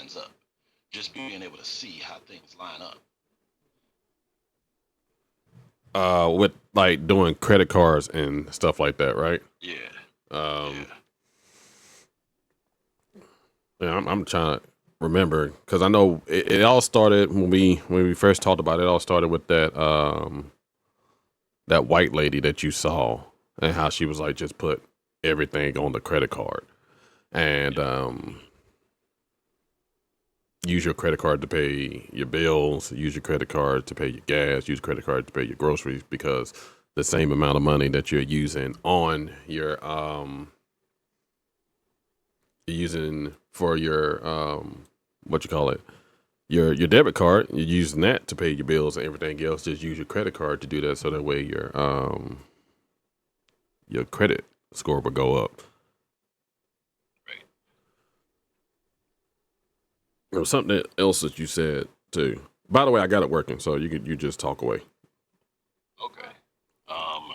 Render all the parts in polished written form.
lines up. Just being able to see how things line up. With like doing credit cards and stuff like that, right? Yeah, Um, yeah. yeah, I'm trying to remember because I know it all started when we first talked about it. It all started with that white lady that you saw and how she was like just put everything on the credit card and use your credit card to pay your bills, use your credit card to pay your gas, use credit card to pay your groceries because the same amount of money that you're using on your using for your what you call it, your debit card, you're using that to pay your bills and everything else. Just use your credit card to do that so that way your credit score will go up. Right. There was something else that you said too. By the way, I got it working, so you just talk away. Okay. Um.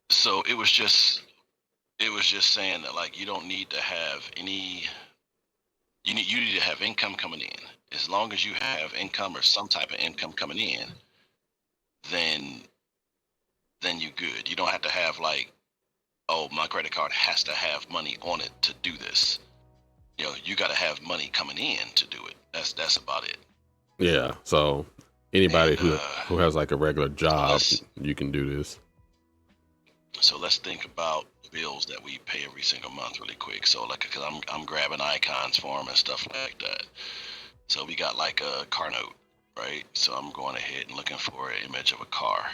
So it was just saying that like you don't need to have any. You need to have income coming in. As long as you have income or some type of income coming in, then you good. You don't have to have like, oh, my credit card has to have money on it to do this. You got to have money coming in to do it. That's about it. Yeah. So anybody And who has like a regular so job, let's you can do this. so let's think about the bills that we pay every single month really quick. So like, cause I'm grabbing icons for them and stuff like that. So we got like a car note, right? So I'm going ahead and looking for an image of a car.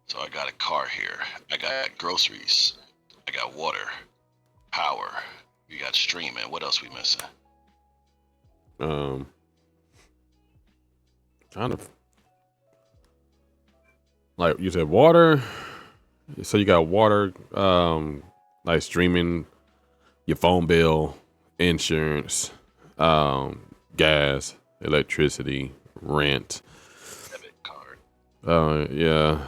So I got a car here. I got groceries. I got water, power. We got streaming. What else we missing? Um, Trying to like you said water. So you got water, like streaming, your phone bill, insurance, gas, electricity, rent. Debit card. Yeah.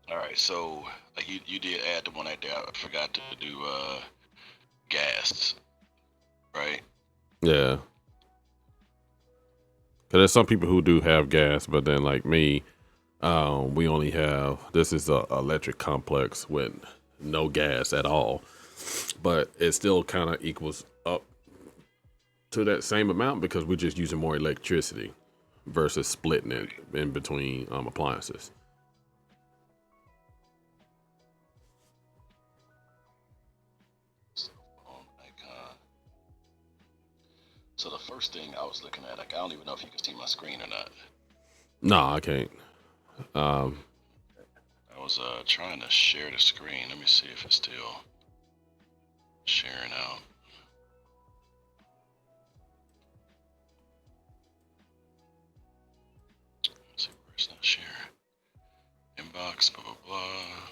All right. So like you did add the one right there. I forgot to do gas, right? Yeah. Cause there's some people who do have gas, but then like me, we only have this is a electric complex with no gas at all. But it still kind of equals up to that same amount because we're just using more electricity versus splitting it Right. in between appliances. So, icon. So the first thing I was looking at, like I don't even know if you can see my screen or not. No, I can't. Um, I was trying to share the screen. Let me see if it's still sharing out. Let's see where it's not sharing. Inbox, blah blah blah.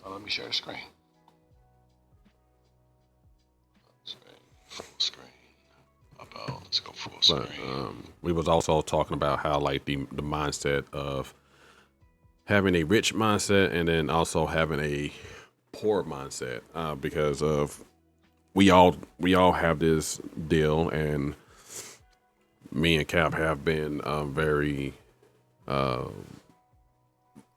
Oh, let me share the screen. Full screen. Pop out. Let's go full but screen. we was also talking about how like the mindset of having a rich mindset and then also having a poor mindset because of we all have this deal and me and Cap have been very uh,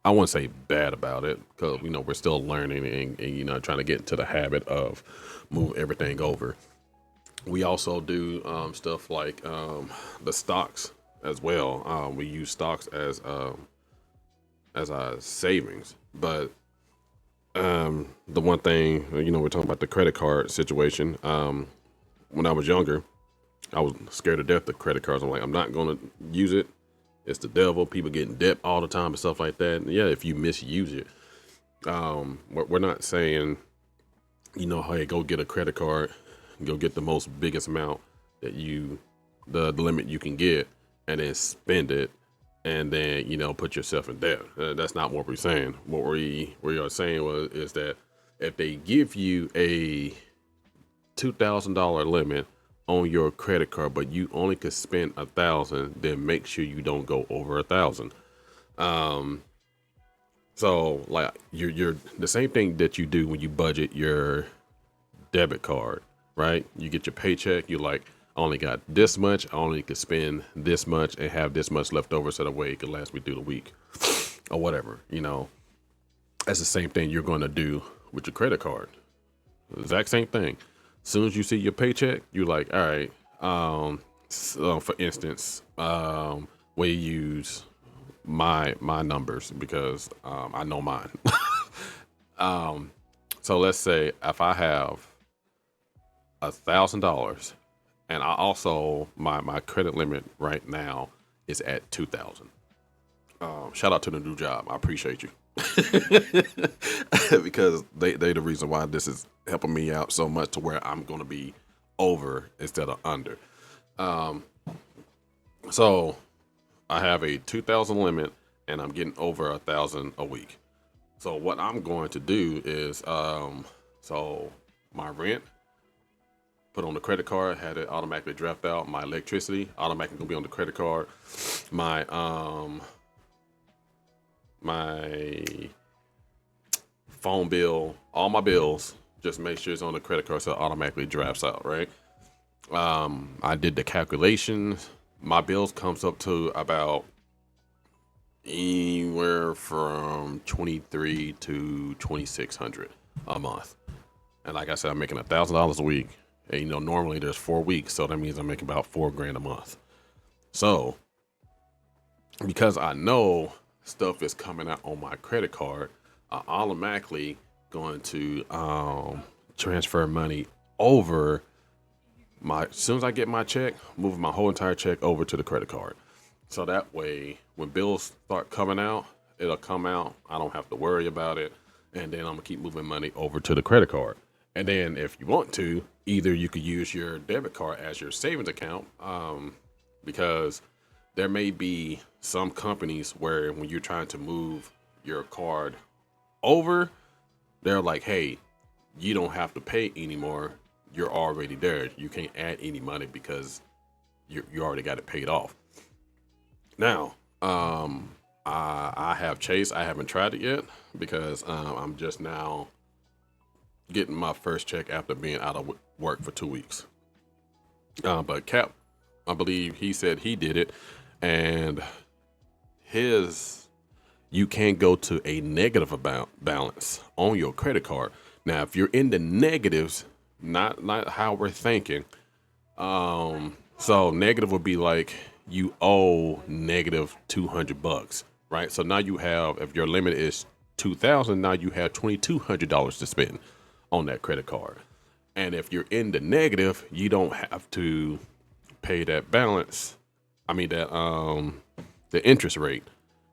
I wouldn't say bad about it because we're still learning and trying to get into the habit of move everything over. We also do stuff like the stocks as well. We use stocks as our savings, but the one thing we're talking about the credit card situation. When I was younger, I was scared to death of credit cards. I'm like, I'm not going to use it. It's the devil. People get in debt all the time and stuff like that. And yeah, if you misuse it, we're not saying, hey, go get a credit card, go get the most biggest amount that the limit you can get, and then spend it, and then put yourself in debt. That's not what we're saying. What we are saying is that if they give you a $2,000 limit on your credit card, but you only could spend 1,000, then make sure you don't go over 1,000. Um, so like you're the same thing that you do when you budget your debit card, right? You get your paycheck, you like, I only got this much, I only could spend this much and have this much left over so that way it could last me through the week or whatever, you know. That's the same thing you're going to do with your credit card. The exact same thing. As soon as you see your paycheck, you're like, all right, so for instance, we use my numbers because I know mine. So let's say if I have $1,000, and I also my credit limit right now is at 2,000. Shout out to the new job. I appreciate you because they the reason why this is helping me out so much to where I'm gonna be over instead of under. Um, so I have a 2,000 limit, and I'm getting over 1,000 a week. So what I'm going to do is, so my rent, put on the credit card, had it automatically draft out. My electricity automatically gonna be on the credit card. My phone bill, all my bills, just make sure it's on the credit card so it automatically drafts out, right? I did the calculations. My bills comes up to about anywhere from 23 to 2,600 a month. And like I said, I'm making $1,000 a week. And you know, normally there's 4 weeks, so that means I'm making about $4,000 a month. So because I know stuff is coming out on my credit card, I automatically going to transfer money over my, as soon as I get my check, move my whole entire check over to the credit card. So that way, when bills start coming out, it'll come out. I don't have to worry about it. And then I'm gonna keep moving money over to the credit card. And then if you want to, either you could use your debit card as your savings account, because there may be some companies where when you're trying to move your card over, they're like, hey, you don't have to pay anymore. You're already there. You can't add any money because you already got it paid off. Now, I have Chase. I haven't tried it yet because I'm just now getting my first check after being out of work for 2 weeks. But Cap, I believe he said he did it, and his, you can go to a negative balance on your credit card. Now, if you're in the negatives, not how we're thinking. So negative would be like you owe negative $200, right? So now you have, if your limit is 2,000, now you have $2,200 to spend on that credit card. And if you're in the negative, you don't have to pay that balance. I mean that the interest rate,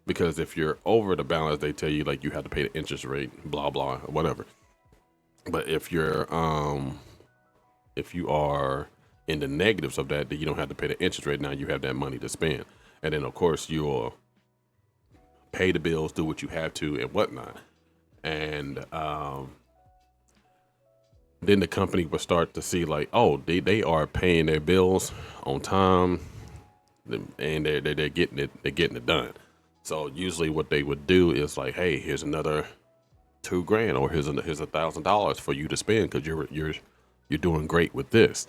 because if you're over the balance, they tell you like you have to pay the interest rate, blah blah, whatever. But if you are in the negatives of that, then you don't have to pay the interest rate. Now you have that money to spend, and then of course you'll pay the bills, do what you have to, and whatnot. And then the company will start to see like, oh, they are paying their bills on time, and they're getting it done. So usually what they would do is like, hey, here's another $2,000, or here's $1,000 for you to spend because you're doing great with this.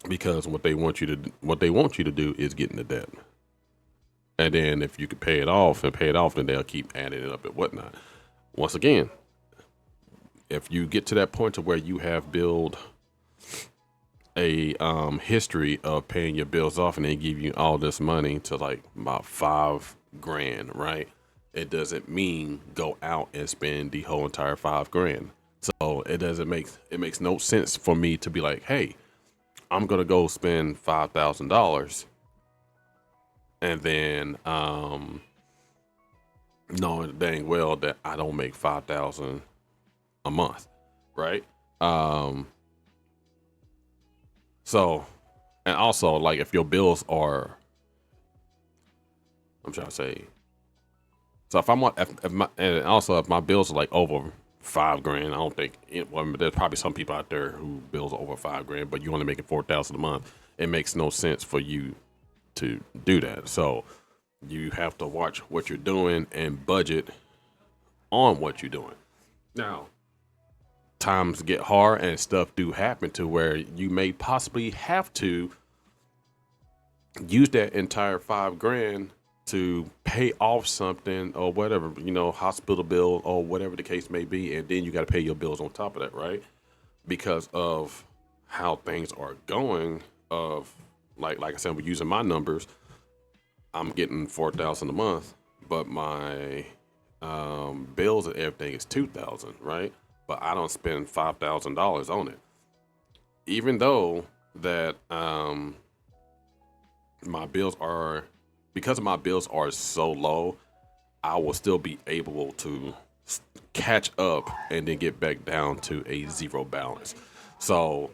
Because what they want you to do is get in the debt, and then if you could pay it off, then they'll keep adding it up and whatnot. Once again, if you get to that point to where you have built a history of paying your bills off, and they give you all this money to like about $5,000, right? It doesn't mean go out and spend the whole entire $5,000. So it makes no sense for me to be like, hey, I'm gonna go spend $5,000, and then knowing dang well that I don't make 5,000 a month, right? So, and also like if your bills are, I'm trying to say, so if I'm on, if my, and also if my bills are like over $5,000. I don't think well, there's probably some people out there who bills over $5,000, but you're only making 4,000 a month. It makes no sense for you to do that. So you have to watch what you're doing and budget on what you're doing. Now, times get hard and stuff do happen to where you may possibly have to use that entire $5,000 to pay off something or whatever, hospital bill or whatever the case may be, and then you got to pay your bills on top of that, right? Because of how things are going. Of like I said, we're using my numbers. I'm getting 4,000 a month, but my bills and everything is 2,000, right? But I don't spend $5,000 on it, even though that my bills are because my bills are so low. I will still be able to catch up and then get back down to a zero balance. So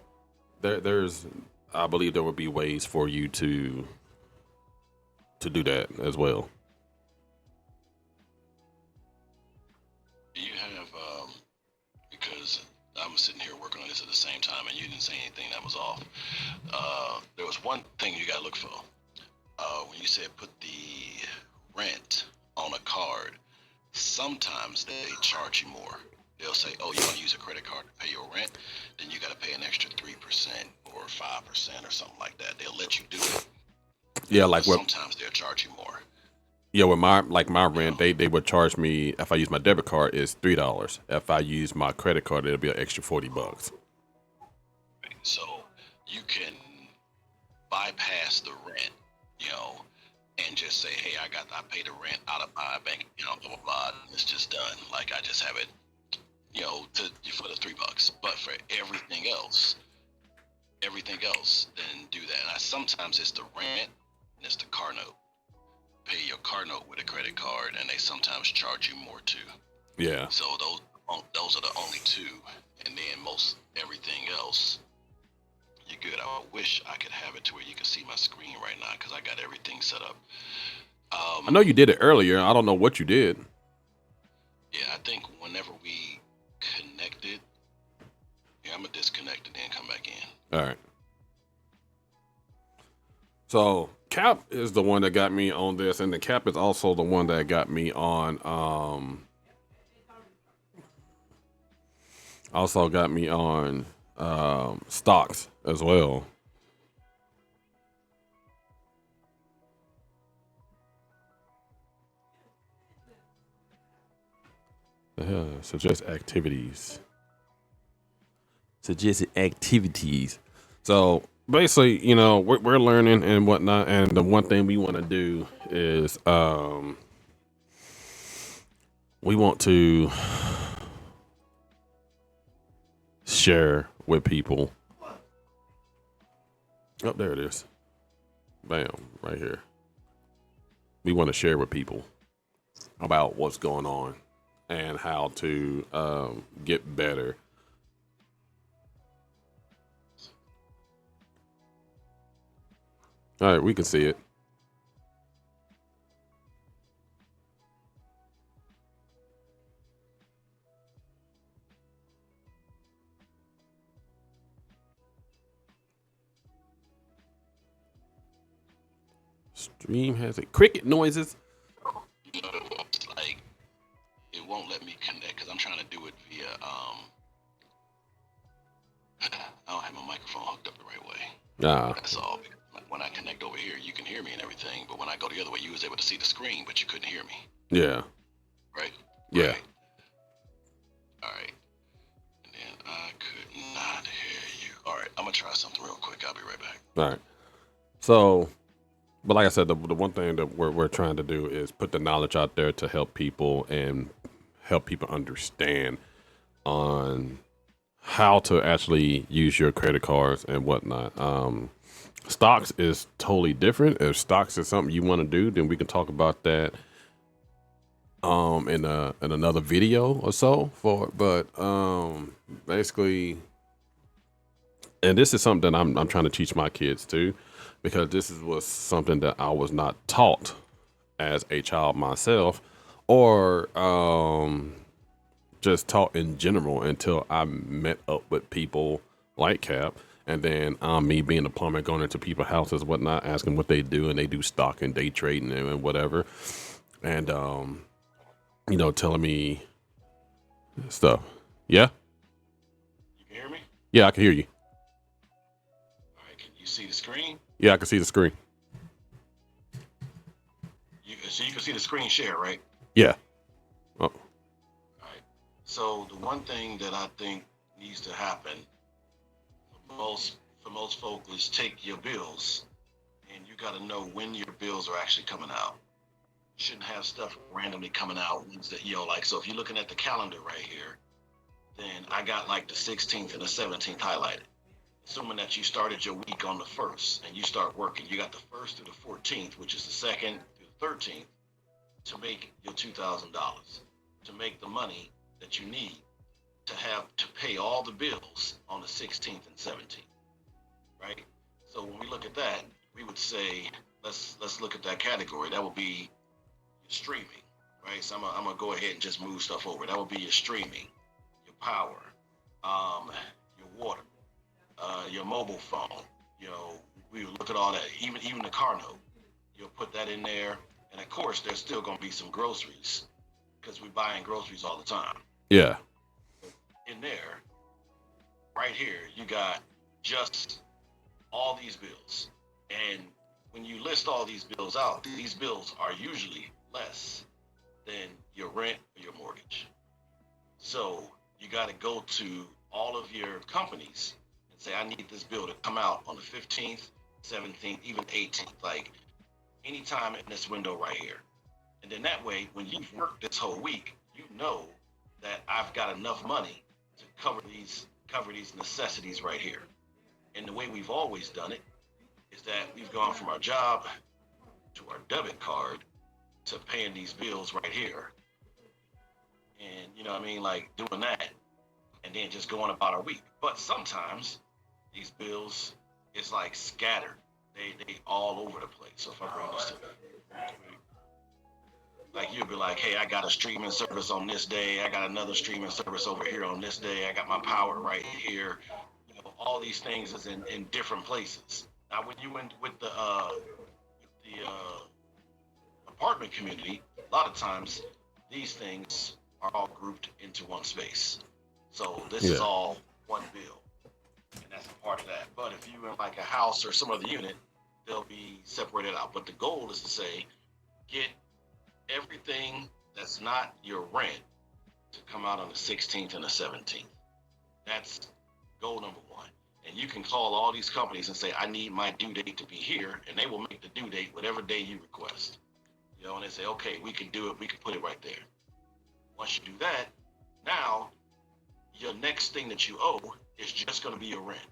there's, I believe there will be ways for you to do that as well. You have because I'm sitting here working on this at the same time, and you didn't say anything that was off. There was one thing you got to look for. When you said put the rent on a card, sometimes they charge you more. They'll say, "Oh, you want to use a credit card to pay your rent? Then you got to pay an extra 3% or 5% or something like that." They'll let you do it. Yeah, But like what? sometimes they'll charge you more. Yeah, with my You rent, know, they would charge me if I use my debit card is $3. If I use my credit card, it'll be an extra $40. so you can bypass the rent, you know, and just say, "Hey, I pay the rent out of my bank account, blah blah blah, and it's just done. Like I just have it, for the $3. But for everything else, then do that. And sometimes it's the rent and it's the car note. Pay your car note with a credit card, and they sometimes charge you more too. Yeah. So those are the only two, and then most everything else, you're good. I wish I could have it to where you can see my screen right now because I got everything set up. I know you did it earlier. I don't know what you did. Yeah, I think whenever we connected, yeah, I'm gonna disconnect and then come back in. All right. So Cap is the one that got me on this, and the Cap is also the one that got me on. Also got me on stocks as well. The hell, suggest activities. Suggested activities. So basically, we're learning and whatnot, and the one thing we want to do is we want to share with people. Oh, there it is. Bam, right here. We want to share with people about what's going on and how to get better. All right, we can see it. Stream has it. Cricket noises. You know, it's like it won't let me connect because I'm trying to do it via. I don't have my microphone hooked up the right way. Nah. That's all. When I connect over here, you can hear me and everything. But when I go the other way, you was able to see the screen, but you couldn't hear me. Yeah. Right? Yeah. Right. All right. And then I could not hear you. All right. I'm going to try something real quick. I'll be right back. All right. So, but like I said, the one thing that we're trying to do is put the knowledge out there to help people and help people understand on how to actually use your credit cards and whatnot. Stocks is totally different. If stocks is something you want to do, then we can talk about that in another video or so. But basically, and this is something that I'm trying to teach my kids too, because was something that I was not taught as a child myself, or just talk in general until I met up with people like Cap. And then me being a plumber, going into people's houses, whatnot, asking what they do, and they do stock and day trading and whatever. And telling me stuff. Yeah, You can hear me? yeah, I can hear you. All right. Can you see the screen? Yeah, I can see the screen. So you can see the screen share, right? Yeah. Oh, All right. So the one thing that I think needs to happen for most folks is take your bills, and you got to know when your bills are actually coming out. You shouldn't have stuff randomly coming out ones that like. So if you're looking at the calendar right here, then I got like the 16th and the 17th highlighted. Assuming that you started your week on the 1st and you start working, you got the 1st through the 14th, which is the 2nd through the 13th, to make your $2,000, to make the money that you need to have to pay all the bills on the 16th and 17th, right? So when we look at that, we would say let's look at that category. That would be your streaming, right? So I'm gonna go ahead and just move stuff over. That would be your streaming, your power, your water, your mobile phone. You know, we would look at all that. Even the car note, you'll put that in there. And of course, there's still gonna be some groceries because we're buying groceries all the time. yeah. In there, right here, you got just all these bills. And when you list all these bills out, these bills are usually less than your rent or your mortgage. So you got to go to all of your companies and say, I need this bill to come out on the 15th, 17th, even 18th, like anytime in this window right here. And then that way, when you've worked this whole week, you know that I've got enough money to cover these necessities right here. And the way we've always done it is that we've gone from our job to our debit card to paying these bills right here. And you know what I mean? Like doing that and then just going about our week. But sometimes these bills is like scattered. They all over the place. So if I bring this to like you'll be like, hey, I got a streaming service on this day. I got another streaming service over here on this day. I got my power right here. All these things is in different places. Now, when you went with the apartment community, a lot of times these things are all grouped into one space. So this is Yeah. all one bill, and that's a part of that. But if you're in like a house or some other unit, they'll be separated out. But the goal is to say, get everything that's not your rent to come out on the 16th and the 17th. That's goal number one. And you can call all these companies and say, I need my due date to be here, and they will make the due date whatever day you request. And they say, okay, we can do it, we can put it right there. Once you do that, now your next thing that you owe is just going to be your rent.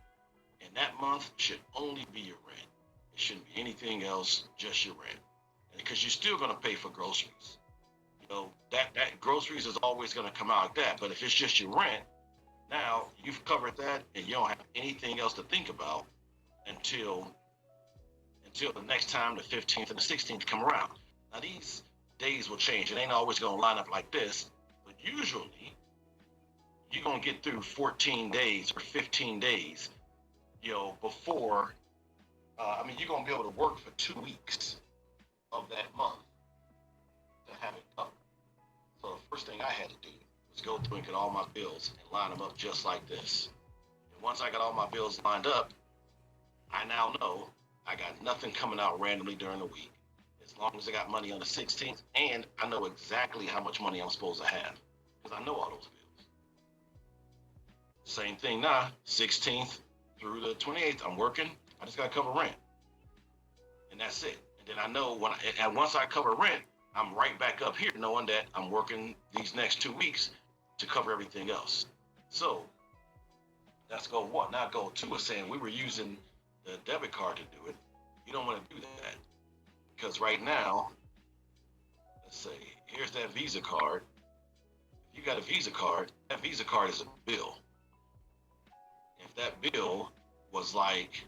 And that month should only be your rent. It shouldn't be anything else, just your rent. Because you're still going to pay for groceries. That groceries is always going to come out like that. But if it's just your rent, now you've covered that, and you don't have anything else to think about until the next time the 15th and the 16th come around. Now these days will change. It ain't always going to line up like this, but usually you're going to get through 14 days or 15 days, before. You're going to be able to work for 2 weeks of that month to have it covered. So the first thing I had to do was go through and get all my bills and line them up just like this. And once I got all my bills lined up, I now know I got nothing coming out randomly during the week. As long as I got money on the 16th, and I know exactly how much money I'm supposed to have because I know all those bills. Same thing now, 16th through the 28th, I'm working. I just got to cover rent, and that's it. And then I know and once I cover rent, I'm right back up here knowing that I'm working these next 2 weeks to cover everything else. So that's goal one. Now goal two is saying we were using the debit card to do it. You don't want to do that because right now, let's say, here's that Visa card. If you got a Visa card, that Visa card is a bill. If that bill was like,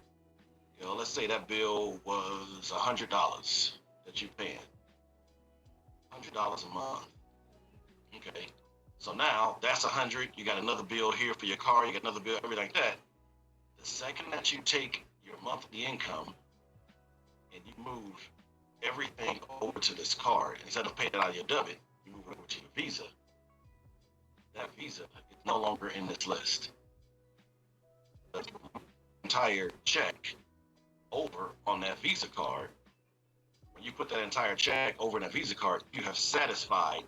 let's say that bill was $100 that you're paying. $100 a month. Okay. So now that's 100. You got another bill here for your car. You got another bill, everything like that. The second that you take your monthly income and you move everything over to this card, instead of paying it out of your debit, you move it over to your Visa. That Visa is no longer in this list. The entire check over on that Visa card, when you put that entire check over in that Visa card, you have satisfied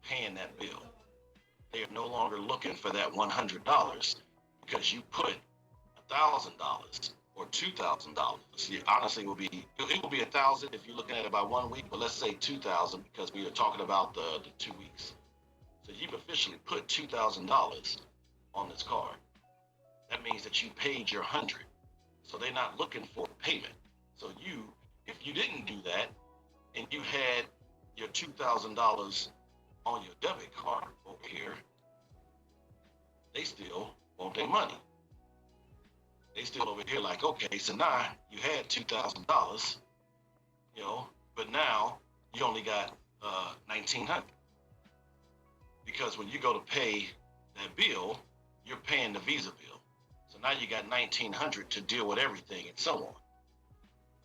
paying that bill. They are no longer looking for that $100 because you put $1,000 or $2,000. Honestly, it will be 1,000 if you're looking at it by 1 week, but let's say 2,000 because we are talking about the 2 weeks. So you've officially put $2,000 on this card. That means that you paid your 100. So they're not looking for payment. So if you didn't do that and you had your $2,000 on your debit card over here, they still want their money. They still over here like, okay, so now you had $2,000, but now you only got 1,900 because when you go to pay that bill, you're paying the Visa bill. So now you got 1,900 to deal with everything and so on.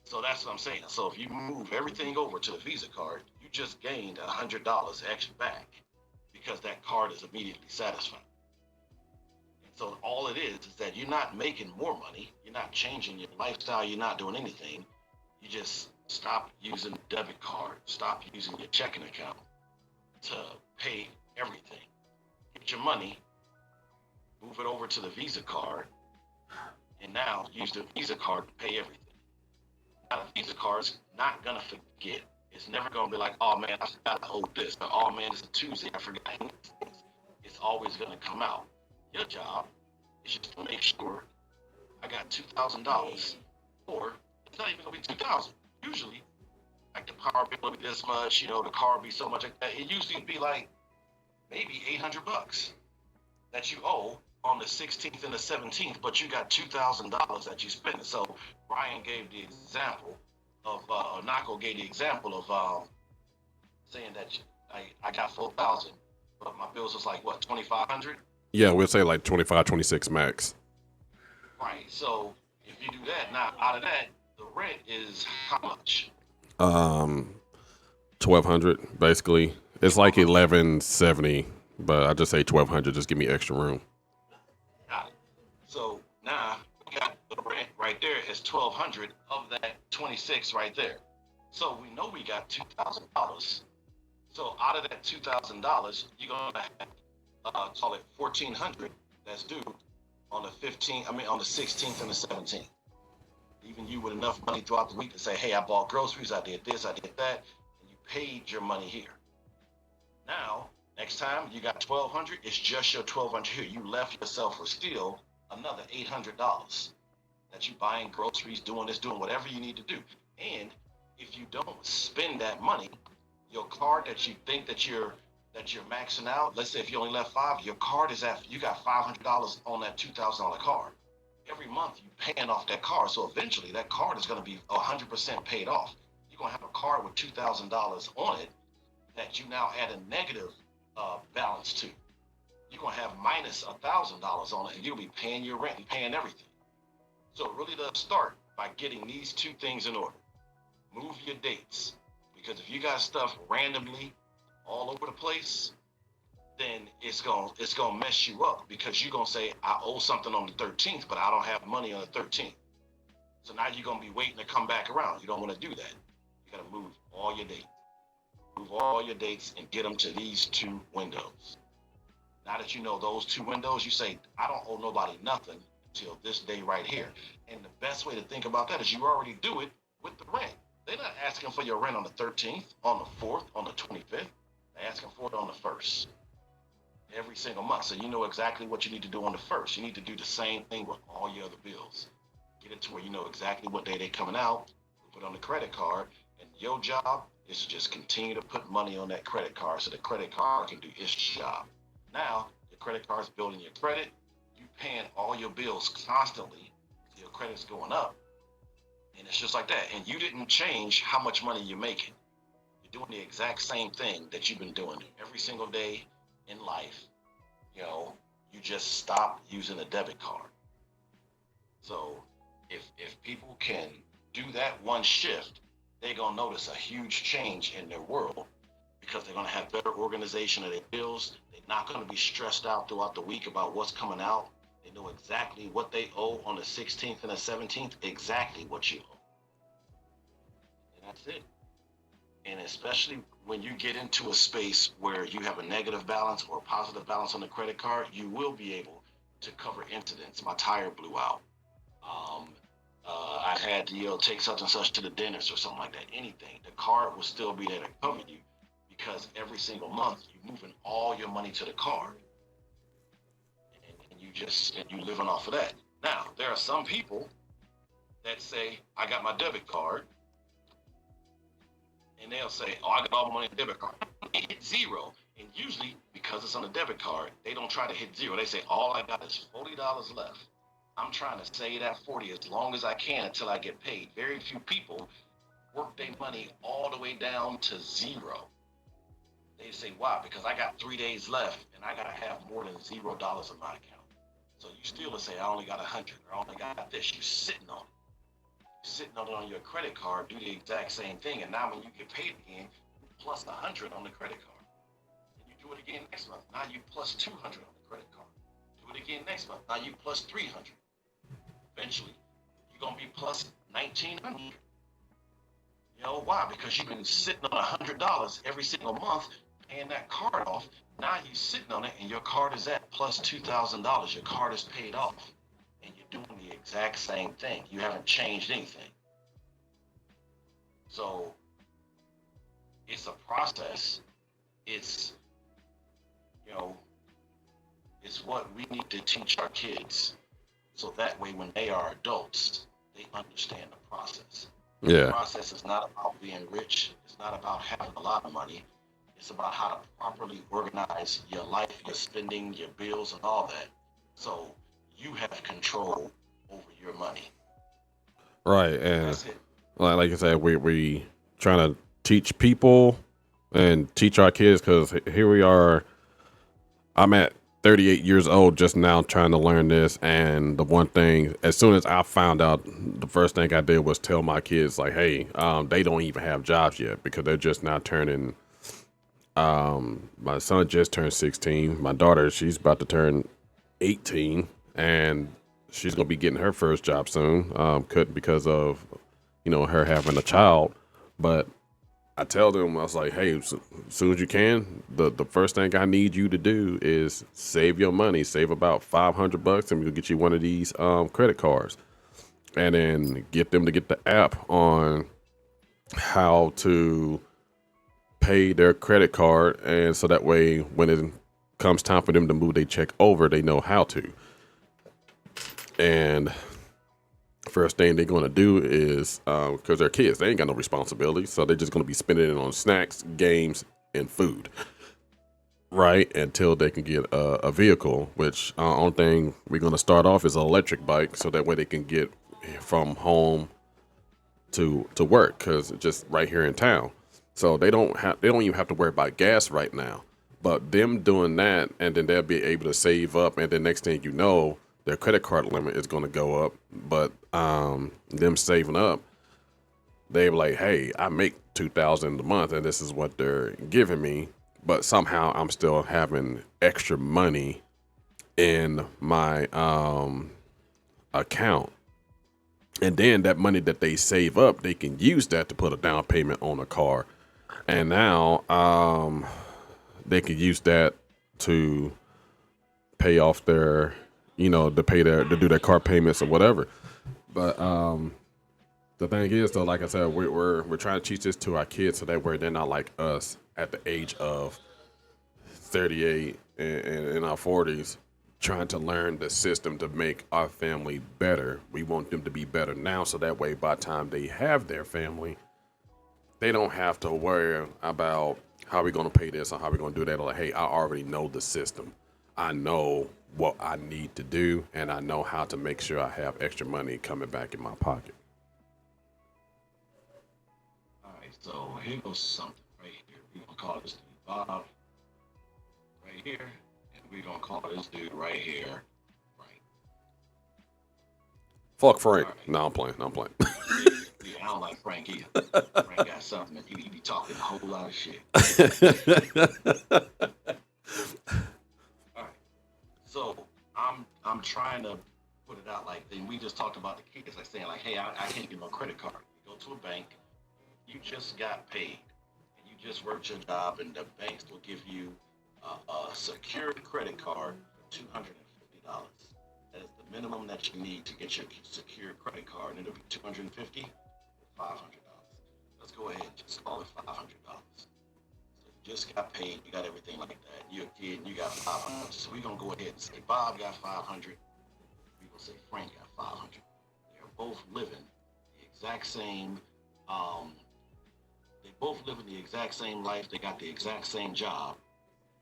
So that's what I'm saying. So if you move everything over to the Visa card, you just gained $100 extra back because that card is immediately satisfied. And so all it is that you're not making more money. You're not changing your lifestyle. You're not doing anything. You just stop using the debit card. Stop using your checking account to pay everything. Get your money, move it over to the Visa card, and now use the Visa card to pay everything. Now, the Visa card's not going to forget. It's never going to be like, oh man, I forgot to hold this. Or, oh man, it's a Tuesday, I forgot. It's always going to come out. Your job is just to make sure I got $2,000, or it's not even going to be 2,000. Usually, like the power bill will be this much, the car will be so much like that. It usually be like maybe $800 that you owe on the 16th and the 17th, but you got $2,000 that you spent. So Brian gave the example of, or Nako gave the example of saying that I got 4,000, but my bills was like what 2,500. Yeah, we'll say like 25, 26 max. Right. So if you do that, now out of that, the rent is how much? Um, 1,200 basically. It's like 1,170, but I just say 1,200. Just give me extra room. Got it. So now we got the rent right there is 1,200 of that 26 right there. So we know we got $2,000. So out of that $2,000, you're gonna have call it 1,400 that's due on the 15th. I mean on the 16th and the 17th. Leaving you with enough money throughout the week to say, hey, I bought groceries, I did this, I did that, and you paid your money here. Now, next time you got 1,200, it's just your 1,200 here. You left yourself with still another $800 that you buying groceries, doing this, doing whatever you need to do. And if you don't spend that money, your card that you think that you're maxing out, let's say if you only left five, your card is you got $500 on that $2,000 card. Every month you paying off that card, so eventually that card is going to be 100% paid off. You're going to have a card with $2,000 on it that you now add a negative balance to. You're going to have minus $1,000 on it, and you'll be paying your rent and paying everything. So it really does start by getting these two things in order. Move your dates, because if you got stuff randomly all over the place, then it's gonna mess you up, because you're gonna say I owe something on the 13th, but I don't have money on the 13th. So now you're gonna be waiting to come back around. You don't want to do that. You gotta move all your dates. Move all your dates and get them to these two windows. Now that you know those two windows, you say I don't owe nobody nothing until this day right here. And the best way to think about that is you already do it with the rent. They're not asking for your rent on the 13th, on the 4th, on the 25th. They're asking for it on the 1st. Every single month. So you know exactly what you need to do on the 1st. You need to do the same thing with all your other bills. Get it to where you know exactly what day they're coming out, put it on the credit card, and your job is to just continue to put money on that credit card so the credit card can do its job. Now, your credit card's building your credit, you paying all your bills constantly, so your credit's going up, and it's just like that. And you didn't change how much money you're making. You're doing the exact same thing that you've been doing every single day in life. you know, you just stop using a debit card. So if people can do that one shift, they're gonna notice a huge change in their world because they're gonna have better organization of their bills. They're not gonna be stressed out throughout the week about what's coming out. They know exactly what they owe on the 16th and the 17th, exactly what you owe. And that's it. And especially when you get into a space where you have a negative balance or a positive balance on the credit card, you will be able to cover incidents. My tire blew out. Um, I had to, take such and such to the dentist or something like that. Anything, the card will still be there to cover you because every single month you're moving all your money to the card, and you living off of that. Now there are some people that say, "I got my debit card," and they'll say, "Oh, I got all my money on the debit card." It hit zero, and usually because it's on a debit card, they don't try to hit zero. They say, "All I got is $40 left. I'm trying to save that 40 as long as I can until I get paid." Very few people work their money all the way down to zero. They say, "Why?" Because I got 3 days left and I gotta have more than $0 in my account. So you still will say, "I only got 100 or I only got this." You're sitting on it. You're sitting on it on your credit card, do the exact same thing. And now when you get paid again, you plus 100 on the credit card. And you do it again next month. Now you plus 200 on the credit card. Do it again next month. Now you plus 300. Eventually, you're gonna be plus 1,900. You know why? Because you've been sitting on $100 every single month, paying that card off. Now you're sitting on it, and your card is at plus $2,000. Your card is paid off, and you're doing the exact same thing. You haven't changed anything. So it's a process. It's you know, it's what we need to teach our kids, so that way when they are adults, they understand the process. The Yeah. process is not about being rich. It's not about having a lot of money. It's about how to properly organize your life, your spending, your bills, and all that. So you have control over your money. Right. And And that's it. like I said, we trying to teach people and teach our kids because here we are. I'm at 38 years old just now trying to learn this. And the one thing, as soon as I found out, the first thing I did was tell my kids, like, hey, they don't even have jobs yet because they're just now turning. My son just turned 16. My daughter, she's about to turn 18, and she's gonna be getting her first job soon. Could because of her having a child, but I tell them, I was like, hey, as soon as you can, the first thing I need you to do is save your money, save about $500, and we'll get you one of these credit cards, and then get them to get the app on how to pay their credit card, and so that way when it comes time for them to move their check over, they know how to. And first thing they're going to do is because they're kids, they ain't got no responsibility, so they're just going to be spending it on snacks, games, and food, right? Until they can get a vehicle. Which only thing we're going to start off is an electric bike, so that way they can get from home to work because it's just right here in town. So they don't even have to worry about gas right now. But them doing that, and then they'll be able to save up, and then next thing you know, their credit card limit is going to go up. But them saving up, they're like, hey, I make 2,000 a month, and this is what they're giving me. But somehow I'm still having extra money in my account, and then that money that they save up, they can use that to put a down payment on a car, and now they can use that to pay off their, to do their car payments or whatever. But the thing is, though, like I said, we're trying to teach this to our kids so that way they're not like us at the age of 38 and in our 40s trying to learn the system to make our family better. We want them to be better now so that way by the time they have their family, they don't have to worry about how we going to pay this or how we going to do that. Like, hey, I already know the system. I know what I need to do, and I know how to make sure I have extra money coming back in my pocket. All right, so here goes something right here. We're gonna call this Bob right here, and we're gonna call this dude right here. Right. Fuck All Frank. right. No, I'm playing. No, I'm playing. Yeah, I don't like Frank either. Frank got something that he be talking a whole lot of shit. All right. So I'm trying to put it out like then we just talked about the kids like saying like, hey, I can't get no credit card. You go to a bank, you just got paid, and you just worked your job, and the banks will give you a secured credit card for $250. That is the minimum that you need to get your secured credit card, and it'll be 250 or $500. Let's go ahead and just call it $500. So you just got paid, you got everything like that. You're a kid, and you got 500. So we're gonna go ahead and say Bob got 500. We're gonna say Frank got 500. They're both living the exact same. Um, they both living the exact same life. They got the exact same job.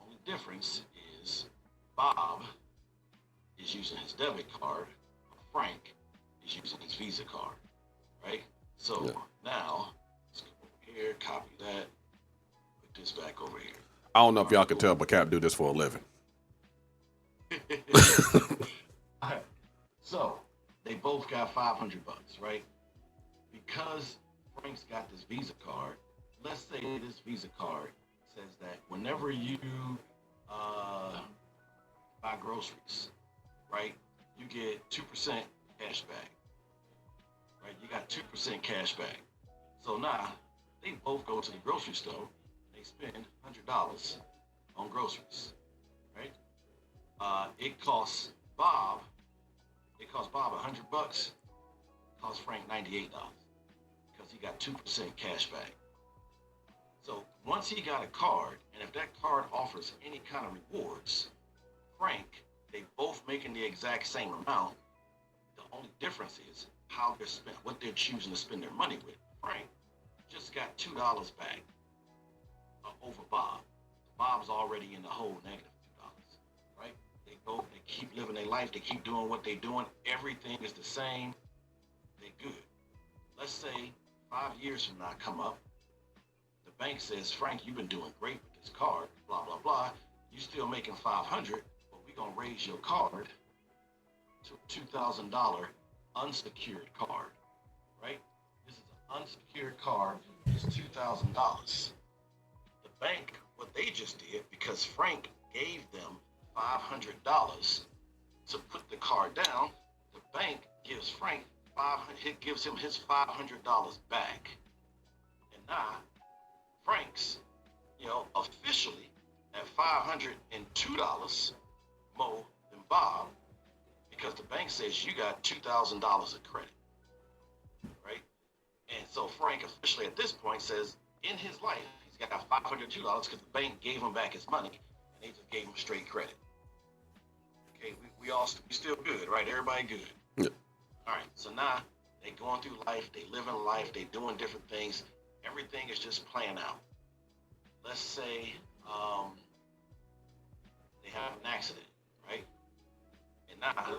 Only difference is Bob is using his debit card. Frank is using his Visa card. Right. So Yeah. now let's go over here, copy that, put this back over here. I don't know if All y'all right, can cool. tell, but Cap do this for a living. All right. So they both got $500, right? Because Frank's got this Visa card. Let's say this Visa card says that whenever you uh, buy groceries, right, you get 2% cash back, right? You got 2% cash back. So now they both go to the grocery store. They spend $100 on groceries, right? It costs Bob. It costs Bob $100. Costs Frank $98 because he got 2% cash back. So once he got a card, and if that card offers any kind of rewards, Frank, they both making the exact same amount. The only difference is how they're spent, what they're choosing to spend their money with. Frank just got $2 back over Bob. Bob's already in the hole negative $2, right? They go, they keep living their life, they keep doing what they're doing. Everything is the same. They good. Let's say 5 years from now come up, the bank says, Frank, you've been doing great with this card, blah, blah, blah. You still making 500, but we're going to raise your card to a $2,000 unsecured card, right? This is an unsecured card. It's $2,000. The bank, what they just did, because Frank gave them $500 to put the card down, the bank gives Frank 500. It gives him his $500 back, and now Frank's, officially at $502 more than Bob because the bank says you got $2,000 of credit, right? And so Frank officially at this point says in his life he's got $502 because the bank gave him back his money and they just gave him straight credit. Okay, we still good, right? Everybody good. Yeah. All right, so now they going through life, they living life, they doing different things. Everything is just playing out. Let's say they have an accident, right? And now,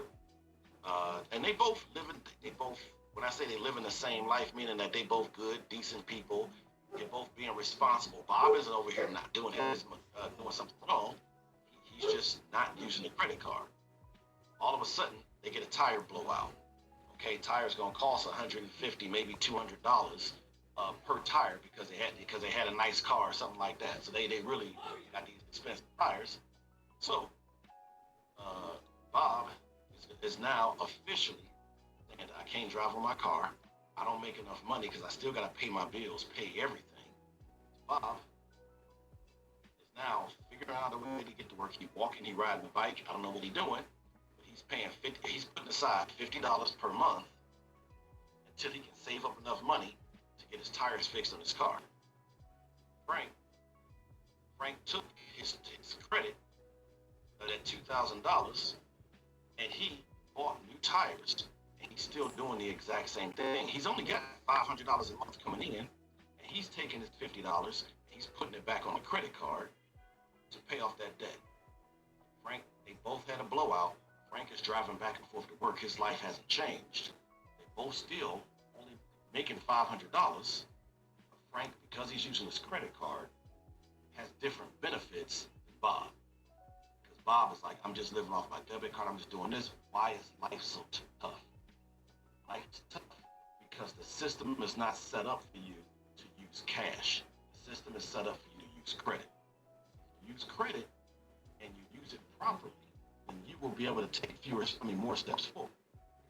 and they both, when I say they live in the same life, meaning that they both good, decent people, they're both being responsible. Bob isn't over here not doing doing something wrong. He's just not using the credit card. All of a sudden, they get a tire blowout. Okay, tire's gonna cost 150, maybe $200 per tire because they had a nice car or something like that. So they really got these expensive tires. So Bob is now officially saying I can't drive on my car. I don't make enough money because I still got to pay my bills, pay everything. Bob is now figuring out a way to get to work. He walking, he riding a bike. I don't know what he's doing, but he's paying 50. He's putting aside $50 per month until he can save up enough money to get his tires fixed on his car. Frank took his credit at $2,000 and he bought new tires and he's still doing the exact same thing. He's only got $500 a month coming in and he's taking his $50 and he's putting it back on the credit card to pay off that debt. Frank, they both had a blowout. Frank is driving back and forth to work. His life hasn't changed. They both still only making $500. Frank, because he's using his credit card, has different benefits than Bob. Because Bob is like, I'm just living off my debit card. I'm just doing this. Why is life so tough? Life's tough because the system is not set up for you to use cash. The system is set up for you to use credit. Use credit and you use it properly, then you will be able to take more steps forward.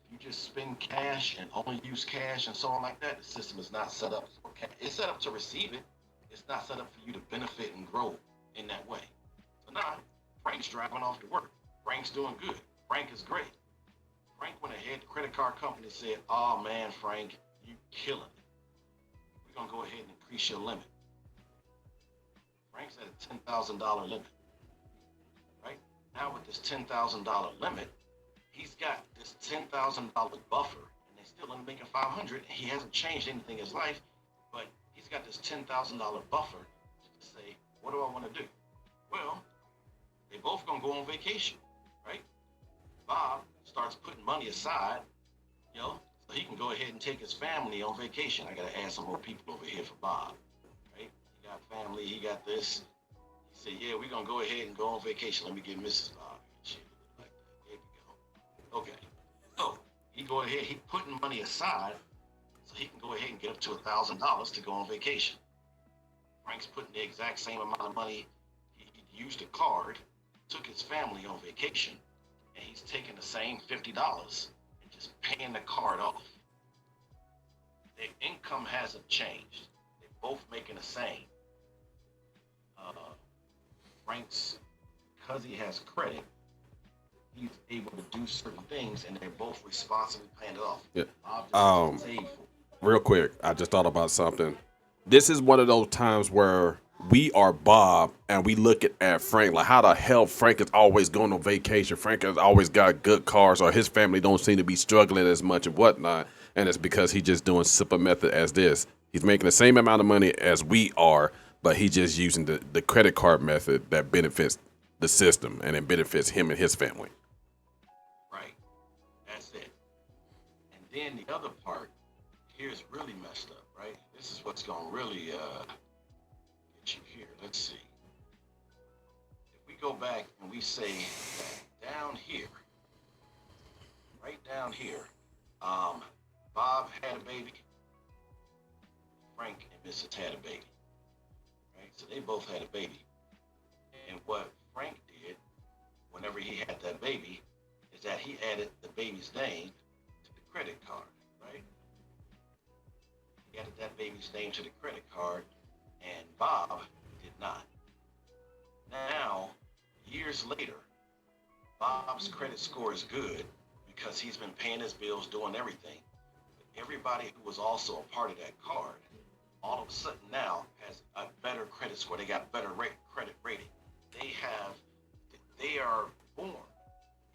If you just spend cash and only use cash and so on like that, the system is not set up for cash. It's set up to receive it. It's not set up for you to benefit and grow in that way. So now, Frank's driving off to work. Frank's doing good. Frank is great. Frank went ahead, the credit card company said, oh man, Frank, you killing it. We're going to go ahead and increase your limit. Frank's at a $10,000 limit, right? Now with this $10,000 limit, he's got this $10,000 buffer, and they still only making 500. He hasn't changed anything in his life, but he's got this $10,000 buffer to say, what do I want to do? Well, they both gonna go on vacation, right? Bob starts putting money aside, so he can go ahead and take his family on vacation. I gotta add some more people over here for Bob, right? He got family, he got this. He said, yeah, we're gonna go ahead and go on vacation. Let me get Mrs. Bob. Shit, like that. There we go. Okay. So he go ahead, he putting money aside so he can go ahead and get up to $1,000 to go on vacation. Frank's putting the exact same amount of money. He used a card, took his family on vacation, and he's taking the same $50 and just paying the card off. Their income hasn't changed. They're both making the same. Uh, Frank's, because he has credit, he's able to do certain things, and they're both responsibly paying it off. Yeah. Bob just has to save for it. Real quick, I just thought about something. This is one of those times where we are Bob and we look at Frank like how the hell Frank is always going on vacation. Frank has always got good cars, or his family don't seem to be struggling as much and whatnot. And it's because he's just doing simple method as this. He's making the same amount of money as we are, but he's just using the credit card method that benefits the system and it benefits him and his family. Right. That's it. And then the other part here's really messed up, right? This is what's gonna really get you here. Let's see. If we go back and we say that down here, right down here, Bob had a baby, Frank and Mrs. had a baby, right? So they both had a baby. And what Frank did whenever he had that baby is that he added the baby's name to the credit card, right? He added that baby's name to the credit card, and Bob did not. Now, years later, Bob's credit score is good because he's been paying his bills, doing everything. But everybody who was also a part of that card, all of a sudden now has a better credit score. They got better credit rating. They are born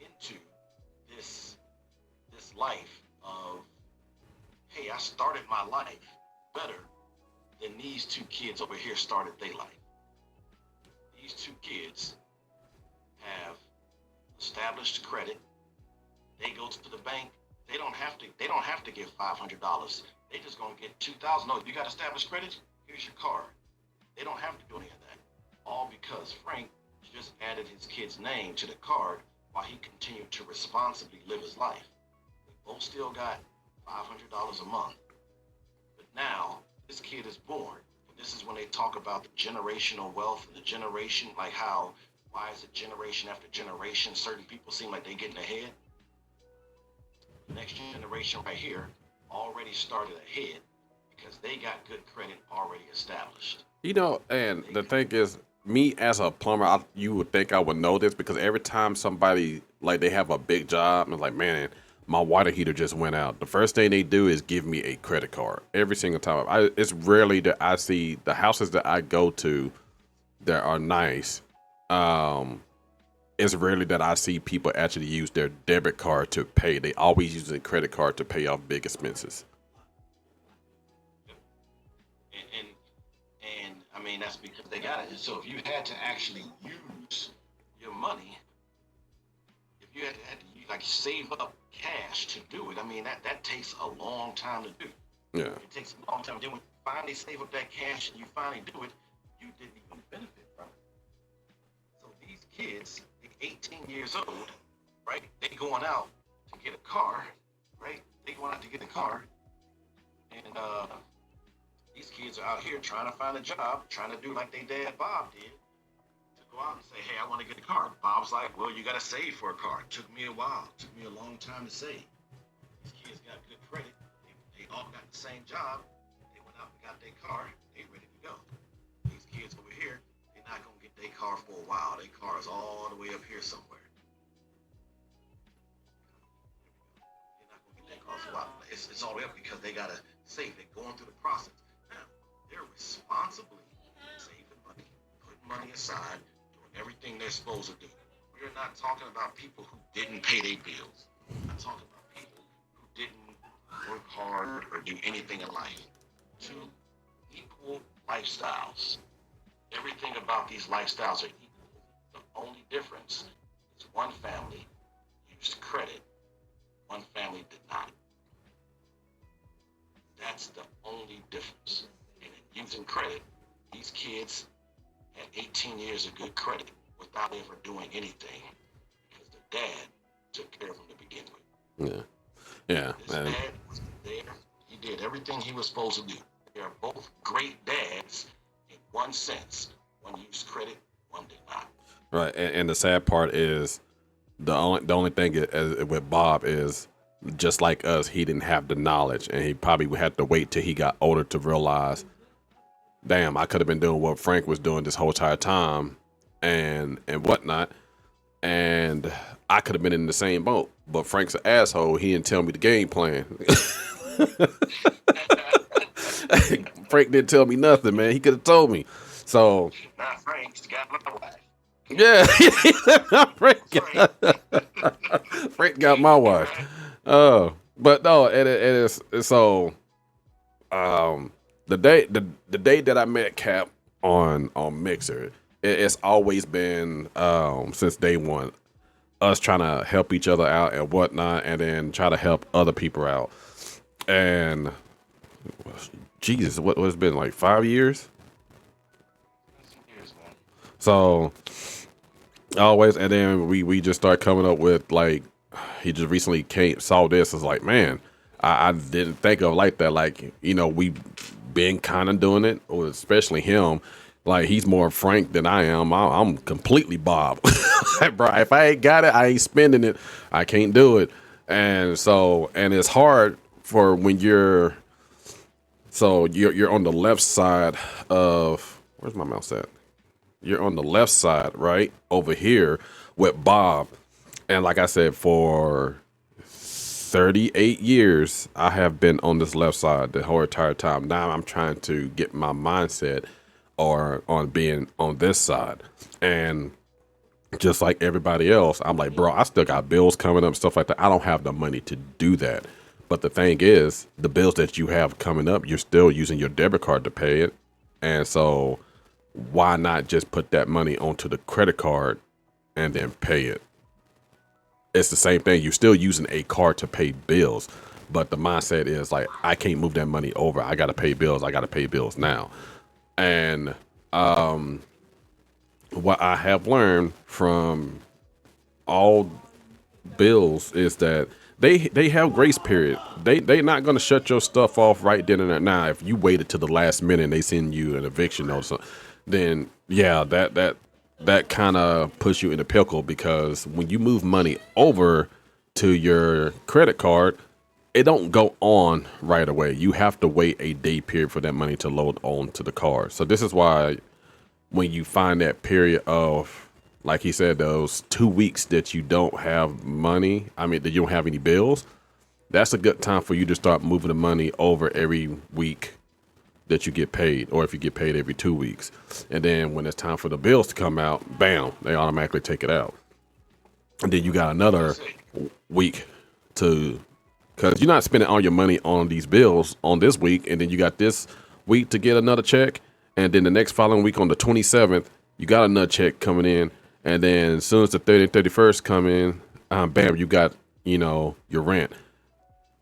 into this life of, hey, I started my life better than these two kids over here started their life. These two kids have established credit. They go to the bank. They don't have to give $500. They just gonna get 2,000. No, you got established credit. Here's your card. They don't have to do any of that. All because Frank just added his kid's name to the card while he continued to responsibly live his life. They both still got $500 a month. But now this kid is born. And this is when they talk about the generational wealth and the generation, like how, why is it generation after generation, certain people seem like they're getting ahead. The next generation right here already started ahead because they got good credit already established. And the thing is, me as a plumber, you would think I would know this because every time somebody like they have a big job and like, man, my water heater just went out. The first thing they do is give me a credit card every single time. It's rarely that I see the houses that I go to that are nice. It's rarely that I see people actually use their debit card to pay. They always use a credit card to pay off big expenses. And I mean that's because they got it. So if you had to actually use your money, if you had to like save up cash to do it, I mean that takes a long time to do. Yeah. It takes a long time. Then when you finally save up that cash and you finally do it, you didn't even benefit from it. So these kids, they 18 years old, right? They going out to get a car, right? They going out to get a car, and these kids are out here trying to find a job, trying to do like they dad Bob did, to go out and say, hey, I want to get a car. Bob's like, well, you got to save for a car. It took me a while. It took me a long time to save. These kids got good credit. They all got the same job. They went out and got their car. They ready to go. These kids over here, they're not going to get their car for a while. Their car is all the way up here somewhere. They're not going to get their car for a while. It's all the way up because they got to save. They're going through the process. Now, they're responsibly saving money, putting money aside, doing everything they're supposed to do. We're not talking about people who didn't pay their bills. We're not talking about people who didn't work hard or do anything in life. Two equal lifestyles. Everything about these lifestyles are equal. The only difference is one family used credit, one family did not. That's the only difference. And in using credit, these kids had 18 years of good credit without ever doing anything because the dad took care of them to begin with. Yeah. Yeah. This dad was there. He did everything he was supposed to do. They are both great dads in one sense. One used credit, one did not. Right. And the sad part is the only thing with Bob is just like us, he didn't have the knowledge, and he probably would have to wait till he got older to realize, damn, I could have been doing what Frank was doing this whole entire time and whatnot. And I could have been in the same boat, but Frank's an asshole. He didn't tell me the game plan. Frank didn't tell me nothing, man. He could have told me. So Not Frank's got my wife. yeah, Frank got my wife. But no, it is so. The day that I met Cap on Mixer, it's always been since day one us trying to help each other out and whatnot, and then try to help other people out. And Jesus, what has been like 5 years? So always, and then we just start coming up with like, he just recently saw this. It's like, man, I didn't think of like that. Like, you know, we been kind of doing it, or especially him. Like, he's more Frank than I am. I'm completely Bob. Like, bro, if I ain't got it, I ain't spending it. I can't do it. And so, and it's hard for when you're on the left side of, where's my mouse at? You're on the left side, right over here with Bob. And like I said, for 38 years, I have been on this left side the whole entire time. Now I'm trying to get my mindset or on being on this side. And just like everybody else, I'm like, bro, I still got bills coming up, stuff like that. I don't have the money to do that. But the thing is, the bills that you have coming up, you're still using your debit card to pay it. And so why not just put that money onto the credit card and then pay it? It's the same thing. You're still using a card to pay bills, but the mindset is like, I can't move that money over. I got to pay bills. I got to pay bills now. And what I have learned from all bills is that they have grace period. They not going to shut your stuff off right then and there. Now, if you waited to the last minute and they send you an eviction notice, then yeah, that kind of puts you in a pickle, because when you move money over to your credit card, it don't go on right away. You have to wait a day period for that money to load on to the card. So this is why when you find that period of, like he said, those 2 weeks that you don't have money, that you don't have any bills, that's a good time for you to start moving the money over every week that you get paid, or if you get paid every 2 weeks. And then when it's time for the bills to come out, bam, they automatically take it out. And then you got another week to, because you're not spending all your money on these bills on this week, and then you got this week to get another check, and then the next following week on the 27th, you got another check coming in, and then as soon as the 30th and 31st come in, bam, you got, your rent.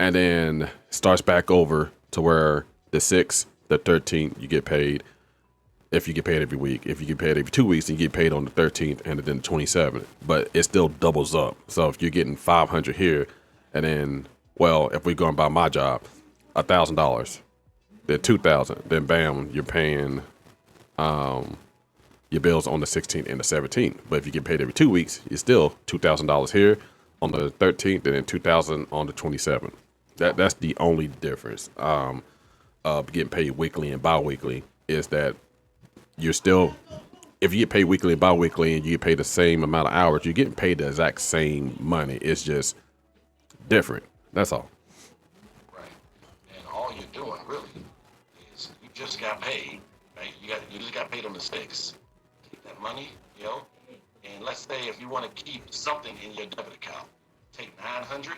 And then starts back over to where the 6th, the 13th, you get paid. if you get paid every week. If you get paid every 2 weeks, then you get paid on the 13th and then the 27th. But it still doubles up. So if you're getting 500 here, and then, well, if we're going by my job, $1,000, then 2,000, then bam, you're paying your bills on the 16th and the 17th. But if you get paid every 2 weeks, you're still $2,000 here on the 13th, and then 2,000 on the 27th. That's the only difference of getting paid weekly and bi-weekly is that you're still, if you get paid weekly and bi-weekly and you get paid the same amount of hours, you're getting paid the exact same money. It's just different. That's all. Right. And all you're doing really is you just got paid, right? You just got paid on the 6th. Take that money, and let's say if you want to keep something in your debit account, take 900,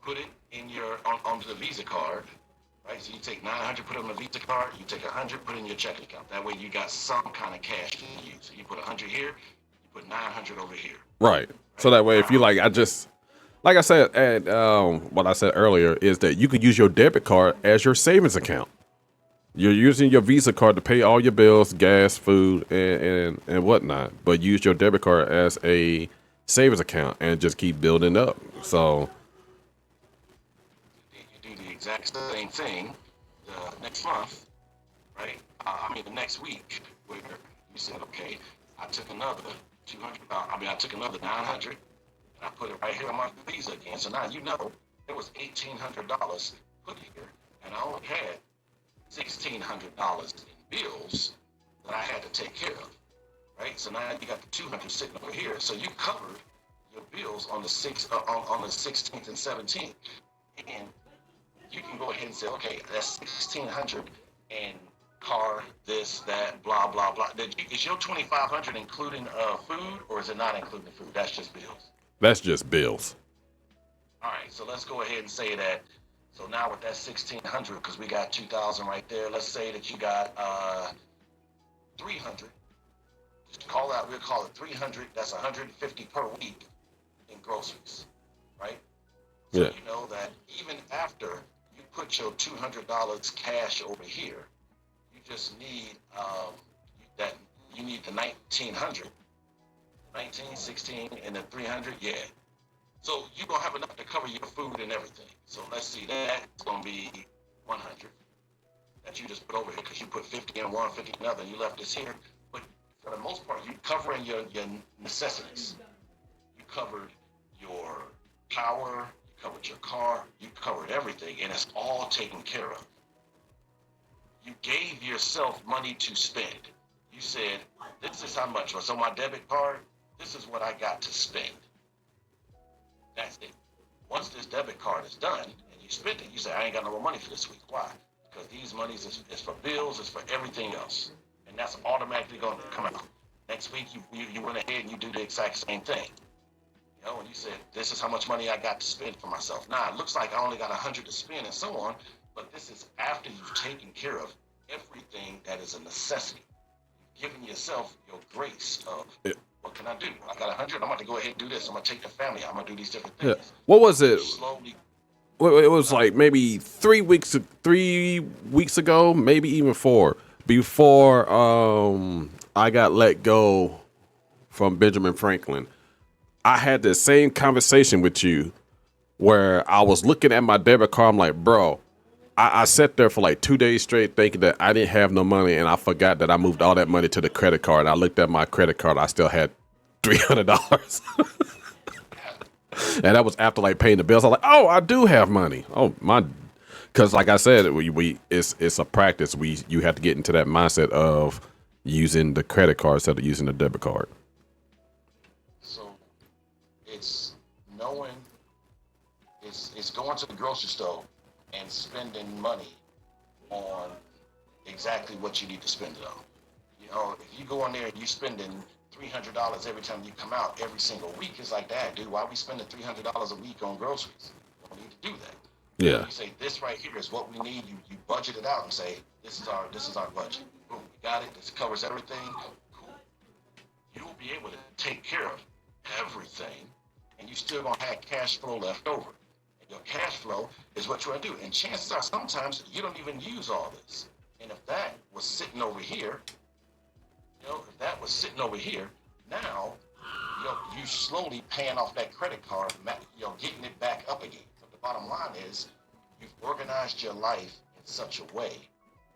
put it in your onto the Visa card, right? So you take 900, put it on the Visa card. You take 100, put it in your checking account. That way you got some kind of cash to use. So you put 100 here, you put 900 over here. Right. So that way, if you like I said, and what I said earlier is that you could use your debit card as your savings account. You're using your Visa card to pay all your bills, gas, food, and whatnot. But use your debit card as a savings account and just keep building up. So You do the exact same thing the next month, right? The next week, where you said, okay, I took another 200. I took another 900, and I put it right here on my Visa again. So now it was $1,800 put here, and I only had $1,600 in bills that I had to take care of, right? So now you got the 200 sitting over here. So you covered your bills on the 16th and 17th, and you can go ahead and say, okay, that's 1,600 and car, this, that, blah, blah, blah. Is your 2,500 including food, or is it not including food? That's just bills. that's just bills. All right, so let's go ahead and say that. So now with that 1,600, because we got 2,000 right there, let's say that you got 300. Just we'll call it 300. That's 150 per week in groceries, right? So Yeah. you know that even after you put your $200 cash over here, you just need you need the 1,900, 19, 16, and the 300. Yeah. So you're gonna have enough to cover your food and everything. So let's see, that's gonna be 100 that you just put over here because you put 50 in one, 50 in another, and you left this here. But for the most part, you covering your necessities. You covered your power, you covered your car, you covered everything, and it's all taken care of. You gave yourself money to spend. You said, this is how much was on my debit card. This is what I got to spend. That's it. Once this debit card is done and you spend it, you say, I ain't got no more money for this week. Why? Because these monies is for bills, it's for everything else. And that's automatically going to come out. Next week, you went ahead and you do the exact same thing. And you said, this is how much money I got to spend for myself. Now, it looks like I only got 100 to spend and so on, but this is after you've taken care of everything that is a necessity. You've given yourself your grace of, what can I do? I got 100. I'm about to go ahead and do this. I'm gonna take the family. I'm gonna do these different things. Yeah. What was it? Slowly. It was like maybe 3 weeks ago, maybe even 4, before I got let go from Benjamin Franklin. I had the same conversation with you where I was looking at my debit card. I'm like, bro, I sat there for like 2 days straight thinking that I didn't have no money, and I forgot that I moved all that money to the credit card. I looked at my credit card. I still had $300. And that was after like paying the bills. I was like, oh, I do have money. Oh, my. Because like I said, it's a practice. You have to get into that mindset of using the credit card instead of using the debit card. So it's knowing, it's going to the grocery store and spending money on exactly what you need to spend it on. If you go in there and you're spending $300 every time you come out every single week, it's like that, dude. Why are we spending $300 a week on groceries? We don't need to do that. Yeah. You say this right here is what we need. You budget it out and say this is our budget. Boom, we got it. This covers everything. Cool. You'll be able to take care of everything, and you still gonna have cash flow left over. Your cash flow is what you're gonna do. And chances are sometimes you don't even use all this. And if that was sitting over here, If that was sitting over here, now you slowly paying off that credit card, getting it back up again. But the bottom line is, you've organized your life in such a way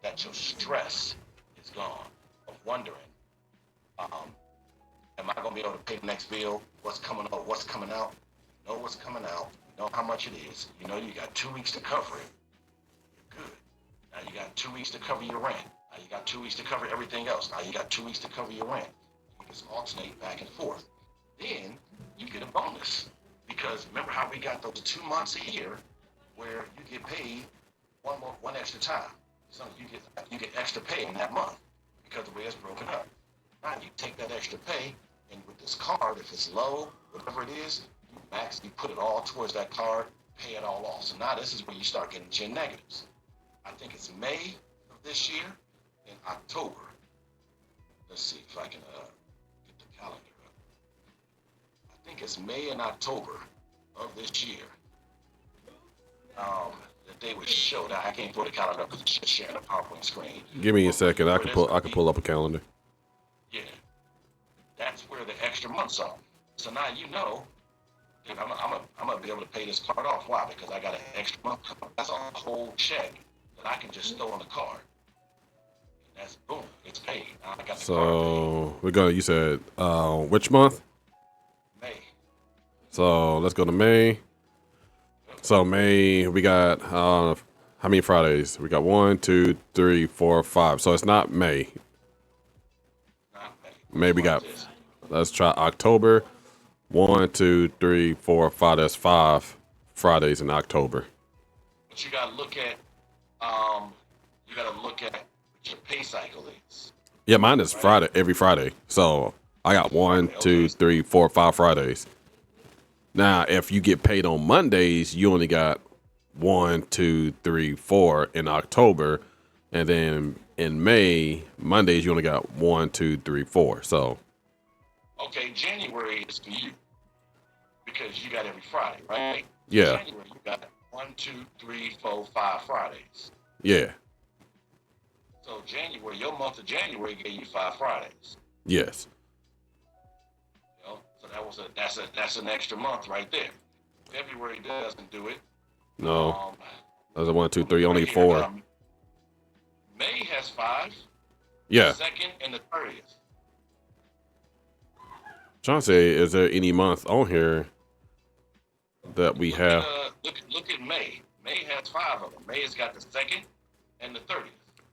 that your stress is gone of wondering, um, am I going to be able to pay the next bill? What's coming out? What's coming out? You know what's coming out. You know how much it is. You know you got 2 weeks to cover it. You're good. Now you got 2 weeks to cover your rent. Now you got 2 weeks to cover everything else. Now you got 2 weeks to cover your rent. You just alternate back and forth. Then you get a bonus. Because remember how we got those 2 months a year where you get paid one extra time. So you get extra pay in that month because the way it's broken up. Now you take that extra pay, and with this card, if it's low, whatever it is, you put it all towards that card, pay it all off. So now this is where you start getting to your negatives. I think it's May of this year and October. Let's see if I can get the calendar up. I think it's May and October of this year. That they would show that I can't pull the calendar up because it's just sharing a PowerPoint screen. Give me a second. I can pull up a calendar. Yeah, that's where the extra months are. So now I'm gonna be able to pay this card off. Why? Because I got an extra month. That's a whole check that I can just throw on the card. And that's boom, it's paid. Now I got the card paid. We're gonna. You said which month? May. So let's go to May. So May, we got how many Fridays? We got 1, 2, 3, 4, 5. So it's not May. Not May. May we got. Let's try October. 1, 2, 3, 4, 5. That's 5 Fridays in October. But you gotta look at what your pay cycle is. Yeah, mine is Friday, every Friday. So I got 1, 2, 3, 4, 5 Fridays. Now, if you get paid on Mondays, you only got 1, 2, 3, 4 in October, and then in May, Mondays you only got 1, 2, 3, 4. So, okay, January is for you because you got every Friday, right? Yeah. January you got 1, 2, 3, 4, 5 Fridays. Yeah. So January, your month of January gave you 5 Fridays. Yes. So that's an extra month right there. February doesn't do it. No. That's a 1, 2, 3, only 4. May has 5. Yeah. The 2nd and the 30th. Trying to say, is there any month on here that we have? Look at May. May has 5 of them. May has got the 2nd and the 30th.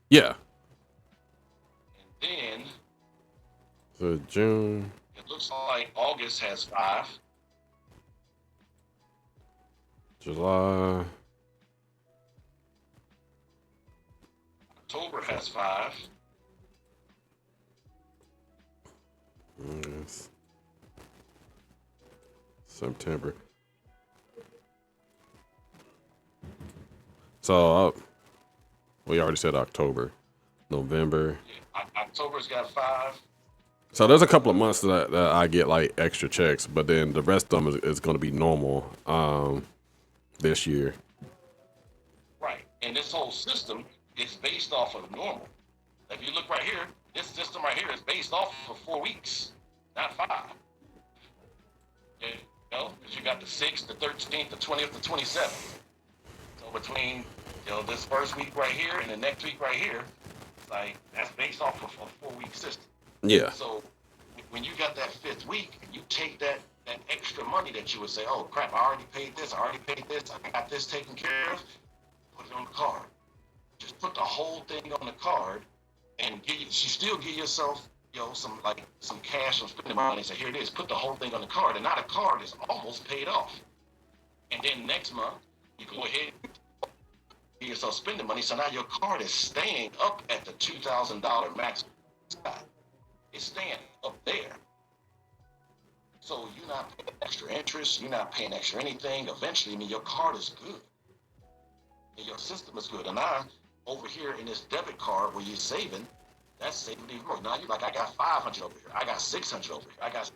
Yeah. And then. So June. It looks like August has 5. July. October has 5. Yes. September. So we already said October, November. Yeah, October's got 5. So there's a couple of months that I get like extra checks, but then the rest of them is going to be normal this year. Right, and this whole system is based off of normal. If you look right here, this system right here is based off of 4 weeks, not 5. You know, because you got the 6th, the 13th, the 20th, the 27th. So between this first week right here and the next week right here, like that's based off of a 4-week system. Yeah. So when you got that 5th week and you take that extra money that you would say, oh crap, I already paid this, I got this taken care of, put it on the card. Just put the whole thing on the card and you still give yourself some cash, some spending money. Say, here it is, put the whole thing on the card, and now the card is almost paid off. And then next month you go ahead and give yourself spending money, so now your card is staying up at the $2,000 maximum. It's staying up there. So you're not paying extra interest, you're not paying extra anything. Eventually, your card is good. And your system is good. And now, over here in this debit card where you're saving, that's saving even more. Now you're like, I got 500 over here, I got 600 over here, I got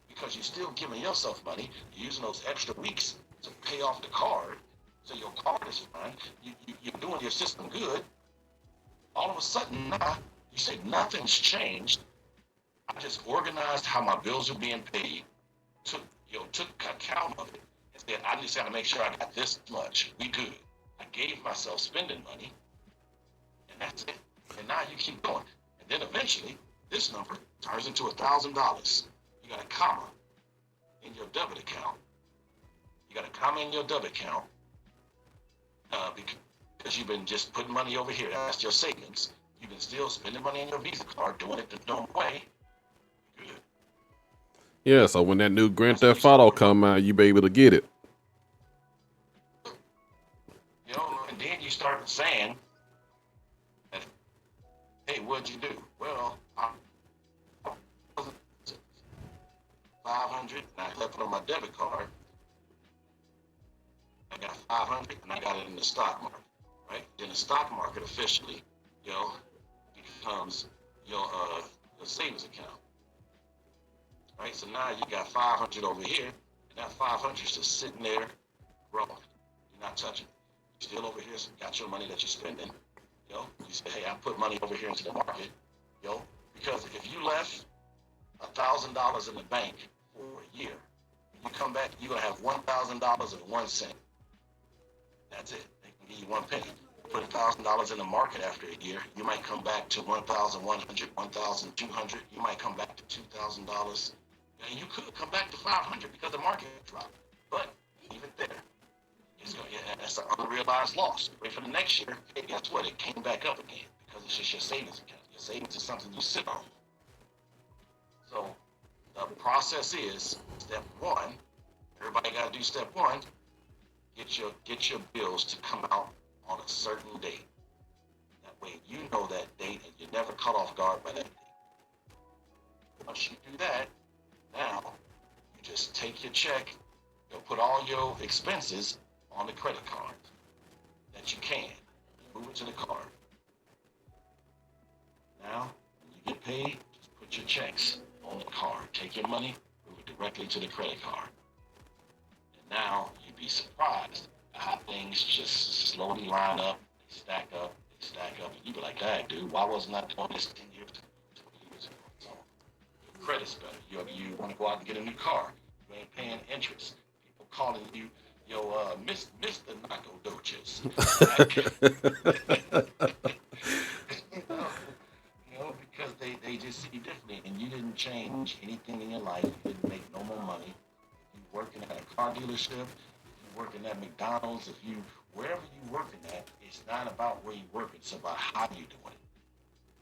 because you're still giving yourself money, you're using those extra weeks to pay off the card, so your card is fine. You're doing your system good. All of a sudden now, you're said nothing's changed. I just organized how my bills are being paid, took account of it, and said I just got to make sure I got this much. We good. I gave myself spending money, and that's it. And now you keep going, and then eventually this number turns into $1,000. You got a comma in your debit account. You got a comma in your debit account because you've been just putting money over here. That's your savings. You've been still spending money on your Visa card, doing it the normal way. Good. Yeah, so when that new Grand That's what you Theft Auto start. come out, you be able to get it. And then you start saying, hey, what'd you do? Well, I wasn't 500 and I left it on my debit card. I got 500 and I got it in the stock market, right? Then the stock market officially, becomes your savings account, right? So now you got 500 over here, and that 500 is just sitting there growing. You're not touching it. You're still over here, so you got your money that you're spending. You say, hey, I put money over here into the market, because if you left $1,000 in the bank for a year, when you come back, you're gonna have $1,000.01. That's it. They can give you 1 penny. Put $1,000 in the market after a year, you might come back to 1,100, 1,200. You might come back to $2,000, and you could come back to 500 because the market dropped. But even there, that's an unrealized loss. Wait for the next year. Hey, guess what? It came back up again because it's just your savings account. Your savings is something you sit on. So the process is step one. Everybody got to do step one. Get your bills to come out on a certain date. That way you know that date and you're never caught off guard by that date. Once you do that, now you just take your check, put all your expenses on the credit card that you can. You move it to the card. Now, when you get paid, just put your checks on the card. Take your money, move it directly to the credit card. And now you'd be surprised how things just slowly line up, they stack up, and you'd be like, hey, dude, why wasn't I doing this 10 years ago, 20 years ago? So your credit's better. You want to go out and get a new car. You ain't paying interest. People calling you, Mr. Naco Doches. Because they just see you differently, and you didn't change anything in your life. You didn't make no more money. If you working at a car dealership, if you working at McDonald's, wherever you working at, it's not about where you working. It's about how you doing it.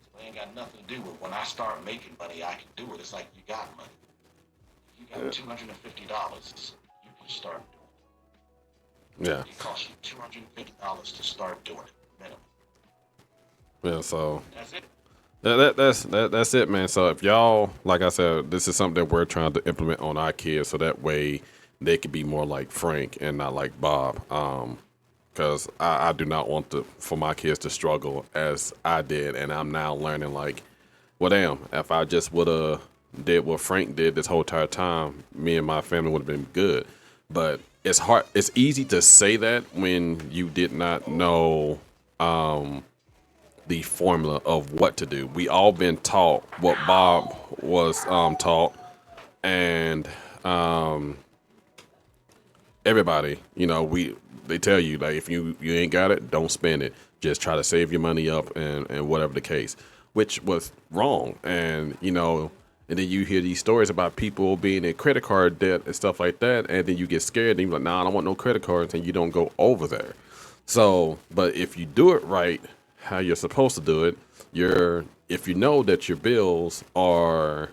So it ain't got nothing to do with when I start making money, I can do it. It's like you got money. If you got $250, you can start doing it. Yeah. It costs you $250 to start doing it, minimum. Yeah, so That's it. that's it, man. So if y'all, like I said, this is something that we're trying to implement on our kids, so that way they could be more like Frank and not like Bob. Because I do not want for my kids to struggle as I did, and I'm now learning like, well, damn, if I just would have did what Frank did this whole entire time, me and my family would have been good. But it's hard. It's easy to say that when you did not know the formula of what to do. We all been taught what Bob was taught, and everybody, they tell you like if you ain't got it, don't spend it. Just try to save your money up and whatever the case, which was wrong. And and then you hear these stories about people being in credit card debt and stuff like that, and then you get scared and you're like, nah, I don't want no credit cards, and you don't go over there. So, but if you do it right, how you're supposed to do it, if you know that your bills are,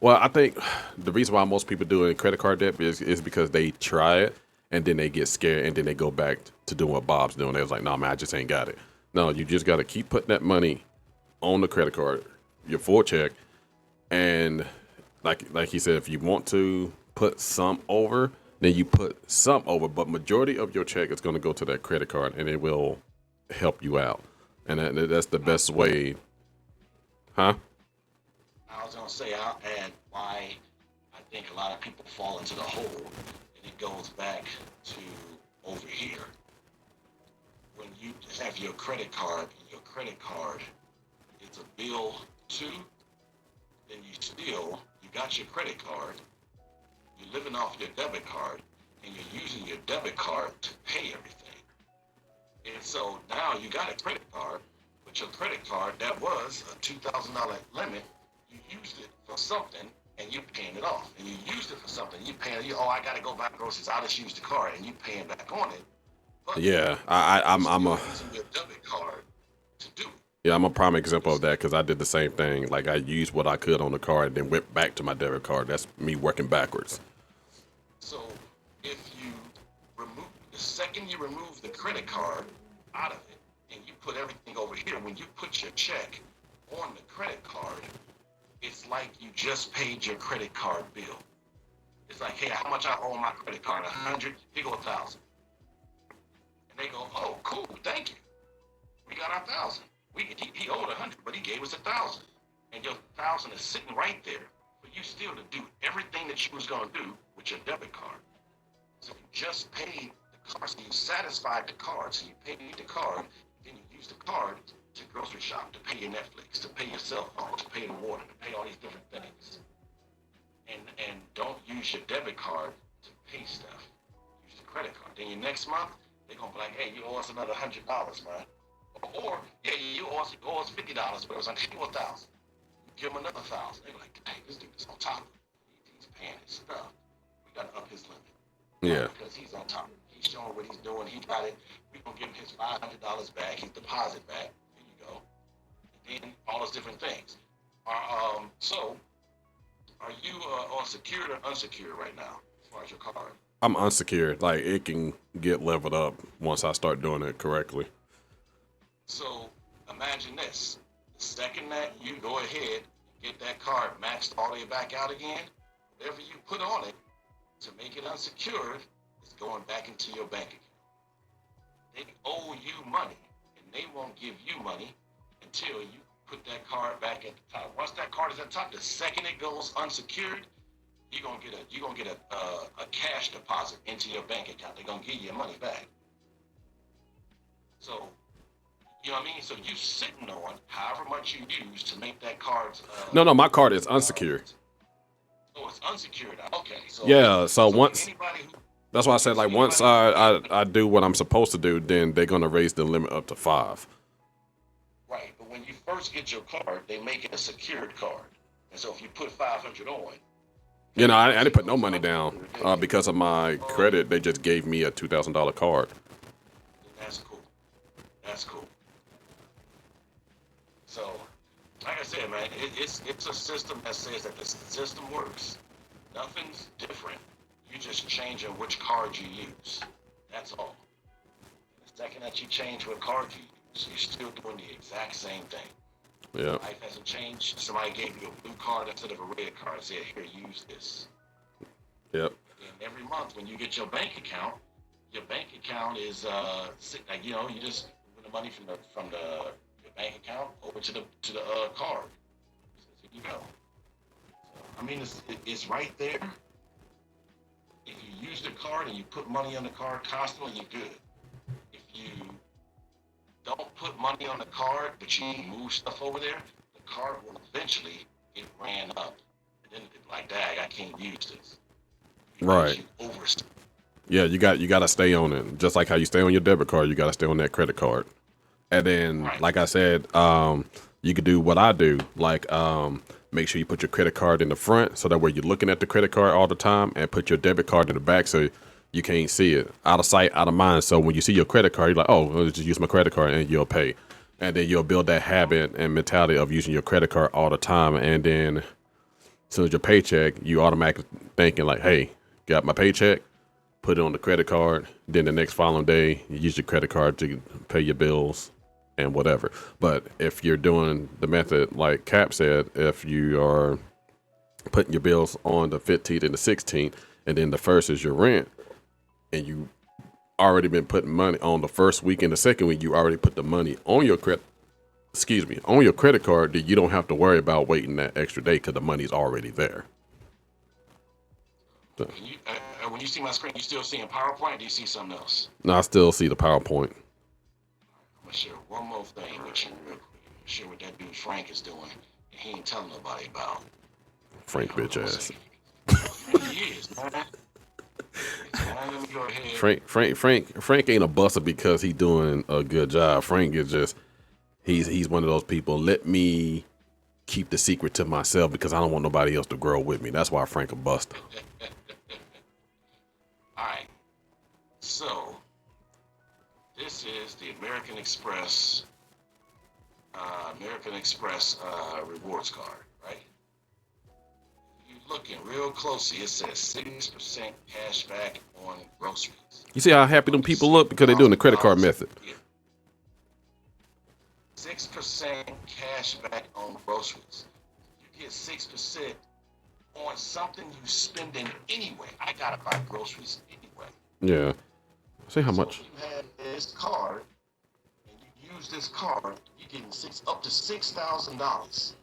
well, I think the reason why most people do it in credit card debt is because they try it and then they get scared and then they go back to doing what Bob's doing. They was like, no, man, I just ain't got it. No, you just got to keep putting that money on the credit card, your full check, and like he said, if you want to put some over, then you put some over, but majority of your check is going to go to that credit card, and it will help you out, and that's the best way, huh? I was gonna say I'll add why I think a lot of people fall into the hole, and it goes back to over here. When you have your credit card and your credit card is a bill too, then you got your credit card, you're living off your debit card, and you're using your debit card to pay everything. And so now you got a credit card, but your credit card, that was a $2,000 limit, you used it for something, and you're paying it off. And you used it for something, you paying it, I gotta go buy groceries, I just used the card, and you paying back on it. But Yeah, I'm you're a still using your debit card to do it. yeah, I'm a prime example of that because I did the same thing. Like I used what I could on the card, and then went back to my debit card. That's me working backwards. So if you the second you remove the credit card out of it and you put everything over here, when you put your check on the credit card, it's like you just paid your credit card bill. It's like, hey, how much I owe on my credit card? 100, here go 1,000. And they go, oh, cool, thank you. We got our 1,000. He owed 100, but he gave us 1,000. And your 1,000 is sitting right there for you still to do everything that you was gonna do with your debit card. So you just paid the card, so you satisfied the card, so you paid the card, then you use the card to grocery shop, to pay your Netflix, to pay your cell phone, to pay the water, to pay all these different things. And don't use your debit card to pay stuff. Use the credit card. Then your next month, they're gonna be like, hey, you owe us another $100, man. Or yeah, you owe us $50, but it was like, hey, 1,000. Give him another 1,000. They're like, hey, this dude is on top of it. He's paying his stuff. We gotta up his limit. Yeah. Because he's on top. He's showing what he's doing. He got it. We're going to give him his $500 back, his deposit back. There you go. And then all those different things. So, are you on secured or unsecured right now as far as your card? I'm unsecured. Like it can get leveled up once I start doing it correctly. So, imagine this. The second that you go ahead and get that card maxed all the way back out again, whatever you put on it to make it unsecured is going back into your bank account. They owe you money, and they won't give you money until you put that card back at the top. Once that card is at the top, the second it goes unsecured, you're gonna get a cash deposit into your bank account. They're gonna give you your money back. So, you know what I mean? So you sitting on however much you use to make that card. No, my card is unsecured. Oh, it's unsecured. Okay. So Yeah. So once anybody who that's why I said like once I do what I'm supposed to do, then they're gonna raise the limit up to 5. right, but when you first get your card, they make it a secured card, and so if you put 500 on, You know, I didn't put no money down because of my credit. They just gave me a $2,000 card. then that's cool. That's cool. So, like I said, man, it's a system that says that the system works. Nothing's different. You're just changing which card you use. That's all. The second that you change what card you use, you're still doing the exact same thing. Yeah. Life hasn't changed. Somebody gave you a blue card instead of a red card and said, here, use this. Yep. And every month when you get your bank account is you just move the money from your bank account over to the card. So you go. So, I mean, it's right there. If you use the card and you put money on the card constantly, you're good. If you don't put money on the card, but you move stuff over there, the card will eventually get ran up. And then it's like, dang, I can't use this. Right. You Yeah, you got to stay on it. Just like how you stay on your debit card, you got to stay on that credit card. And then, Right. like I said, you could do what I do, like make sure you put your credit card in the front, so that way you're looking at the credit card all the time, and put your debit card in the back so you can't see it. Out of sight, out of mind. So when you see your credit card, you're like, oh, I'll just use my credit card, and you'll pay. And then you'll build that habit and mentality of using your credit card all the time. And then as soon as your paycheck, you automatically thinking like, hey, got my paycheck, put it on the credit card. Then the next following day, you use your credit card to pay your bills and whatever. But if you're doing the method like Cap said, if you are putting your bills on the 15th and the 16th, and then the first is your rent, and you already been putting money on the first week and the second week, you already put the money on your on your credit card, that you don't have to worry about waiting that extra day because the money's already there. So, when you see my screen, you still seeing PowerPoint, or do you see something else? now I still see the PowerPoint. I'm gonna share one more thing with you real quick. Share what that dude Frank is doing, and he ain't telling nobody about. Frank Hold bitch on one ass. second. Man, he is, man. So now let me go ahead. Frank ain't a buster because he doing a good job. Frank is just he's one of those people. Let me keep the secret to myself because I don't want nobody else to grow with me. That's why Frank a buster. All right. So this is the American Express rewards card, right? You looking real closely, it says 6% cash back on groceries. You see how happy them people look because they're doing the credit card $6,000 method. a year. 6% cash back on groceries. You get 6% on something you spending anyway. I gotta buy groceries anyway. Yeah. See how So much. if you have this card and you use this card, you're getting up to $6,000.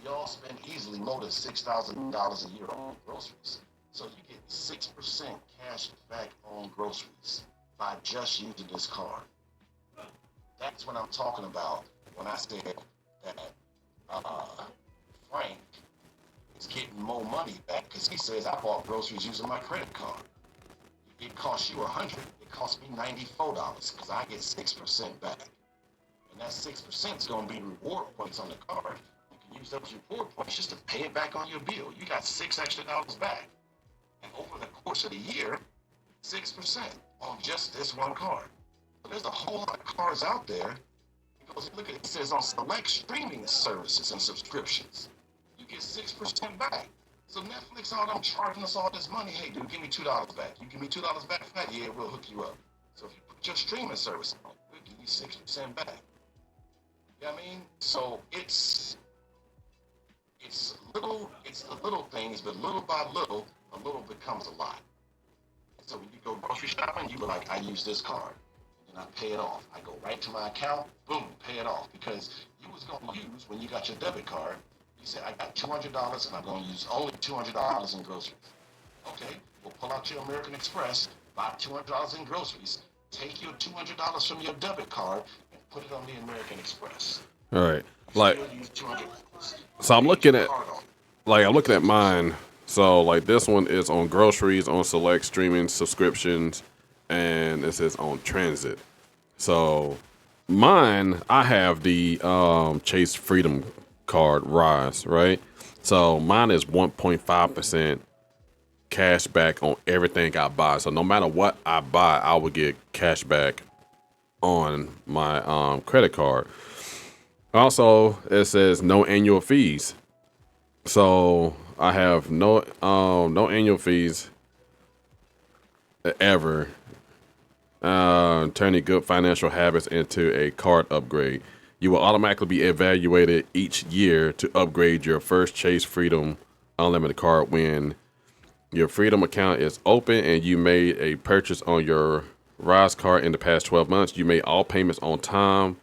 We all spend easily more than $6,000 a year on groceries. So you get 6% cash back on groceries by just using this card. That's what I'm talking about when I said that Frank is getting more money back because he says I bought groceries using my credit card. It costs you $100. It costs me $94 because I get 6% back, and that 6% is going to be reward points on the card. You can use those reward points just to pay it back on your bill. You got $6 extra back, and over the course of the year, 6% on just this one card. So there's a whole lot of cards out there. Because look at it, it says on select streaming services and subscriptions, you get 6% back. So Netflix, all them charging us all this money. Hey, dude, give me $2 back. You give me $2 back for that? Yeah, we'll hook you up. So if you put your streaming service on, we'll give you 6% back. You know what I mean? So it's the little things, but little by little, a little becomes a lot. So when you go grocery shopping, you be like, I use this card. And I pay it off. I go right to my account, boom, pay it off. Because you was going to use, when you got your debit card, you say, I got $200 and I'm going to use only $200 in groceries. Okay, well, pull out your American Express, buy $200 in groceries, take your $200 from your debit card and put it on the American Express. All right. You Like, still use $200. so I'm looking at, Card on. I'm looking at mine. So like this one is on groceries, on select streaming subscriptions, and this is on transit. So mine, I have the Chase Freedom card Rise, right? So mine is 1.5% cash back on everything I buy. So no matter what I buy, I will get cash back on my credit card. Also, it says no annual fees. So I have no annual fees ever. Turning good financial habits into a card upgrade. You will automatically be evaluated each year to upgrade your first Chase Freedom Unlimited card when your Freedom account is open and you made a purchase on your Rise card in the past 12 months. You made all payments on time,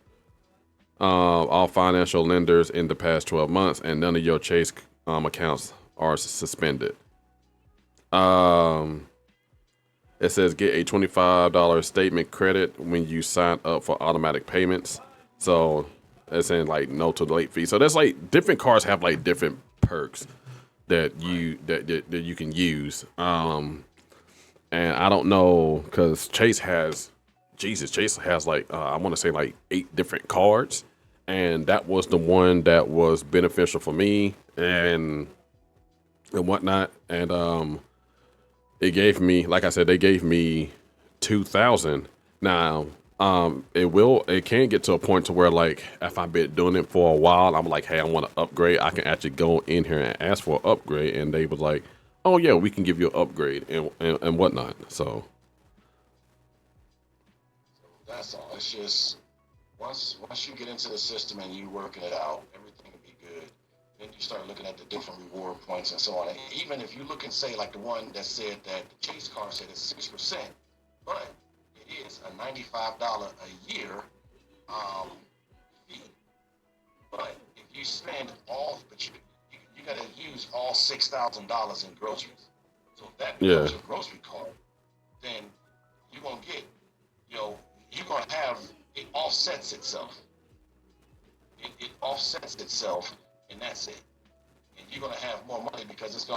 all financial lenders in the past 12 months, and none of your Chase accounts are suspended. It says get a $25 statement credit when you sign up for automatic payments. So it's saying like no to the late fee. So there's like different cards have like different perks that you can use. And I don't know because Chase has like I want to say like 8 different cards, and that was the one that was beneficial for me and whatnot. And it gave me, like I said, they gave me 2,000. Now, it can get to a point to where like if I've been doing it for a while, I'm like, hey, I want to upgrade. I can actually go in here and ask for an upgrade, and they was like, oh yeah, we can give you an upgrade and whatnot. So That's all. It's just once you get into the system and you working it out, everything will be good. Then you start looking at the different reward points and so on. And even if you look and say like the one that said that the Chase card said it's 6%, but it is a $95 a year fee. But if you spend all, you got to use all $6,000 in groceries. So if that yeah, becomes your grocery card, then you're gonna get, you know, you're gonna have it offsets itself. It offsets itself, and that's it. And you're gonna have more money because it's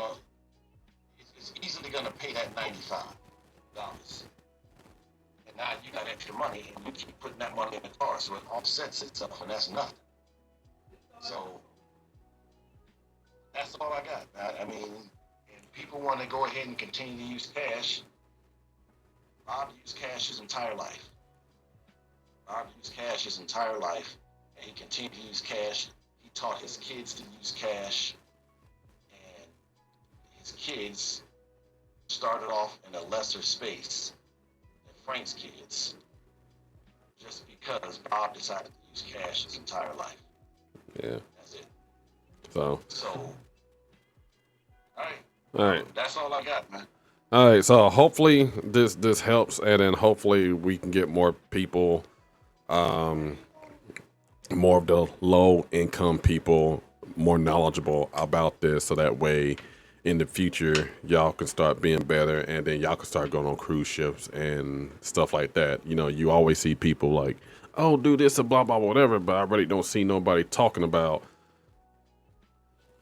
easily gonna pay that $95. And now you got extra money, and you keep putting that money in the car, so it offsets itself, and that's nothing. So that's all I got. I mean, if people want to go ahead and continue to use cash, Bob used cash his entire life. Bob used cash his entire life, and he continued to use cash. He taught his kids to use cash, and his kids started off in a lesser space than Frank's kids, just because Bob decided to use cash his entire life. Yeah. That's it. So. So, all right. All right. That's all I got, man. All right. So hopefully this helps, and then hopefully we can get more people, more of the low income people, more knowledgeable about this, so that way in the future y'all can start being better, and then y'all can start going on cruise ships and stuff like that. You know, you always see people like, oh, do this and blah blah whatever, but I really don't see nobody talking about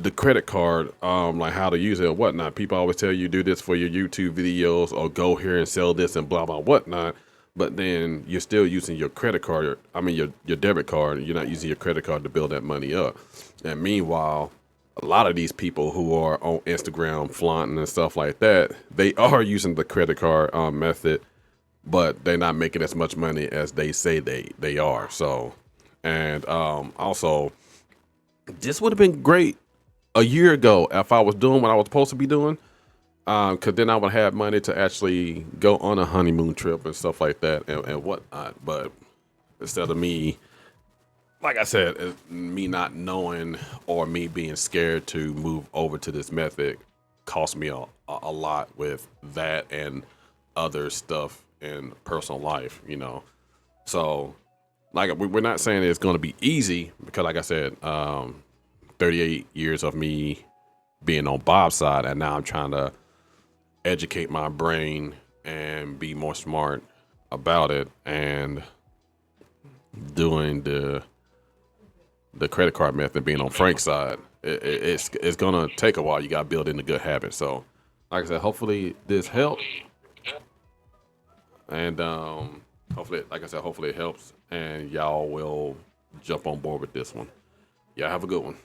the credit card, like how to use it and whatnot. People always tell you do this for your YouTube videos, or go here and sell this and blah blah whatnot. But then you're still using your credit card. I mean your debit card. You're not using your credit card to build that money up. And meanwhile, a lot of these people who are on Instagram flaunting and stuff like that, they are using the credit card method, but they're not making as much money as they say they are. So, and also, this would have been great a year ago if I was doing what I was supposed to be doing, because then I would have money to actually go on a honeymoon trip and stuff like that and whatnot. But instead of me, like I said, me not knowing or me being scared to move over to this method cost me a lot with that and other stuff in personal life, you know. So, like, we're not saying it's going to be easy, because, like I said, 38 years of me being on Bob's side, and now I'm trying to educate my brain and be more smart about it, and doing the credit card method, being on Frank's side. It's gonna take a while. You got to build in the good habits. So, like I said, hopefully this helps, and hopefully, like I said, hopefully it helps, and y'all will jump on board with this one. Y'all have a good one.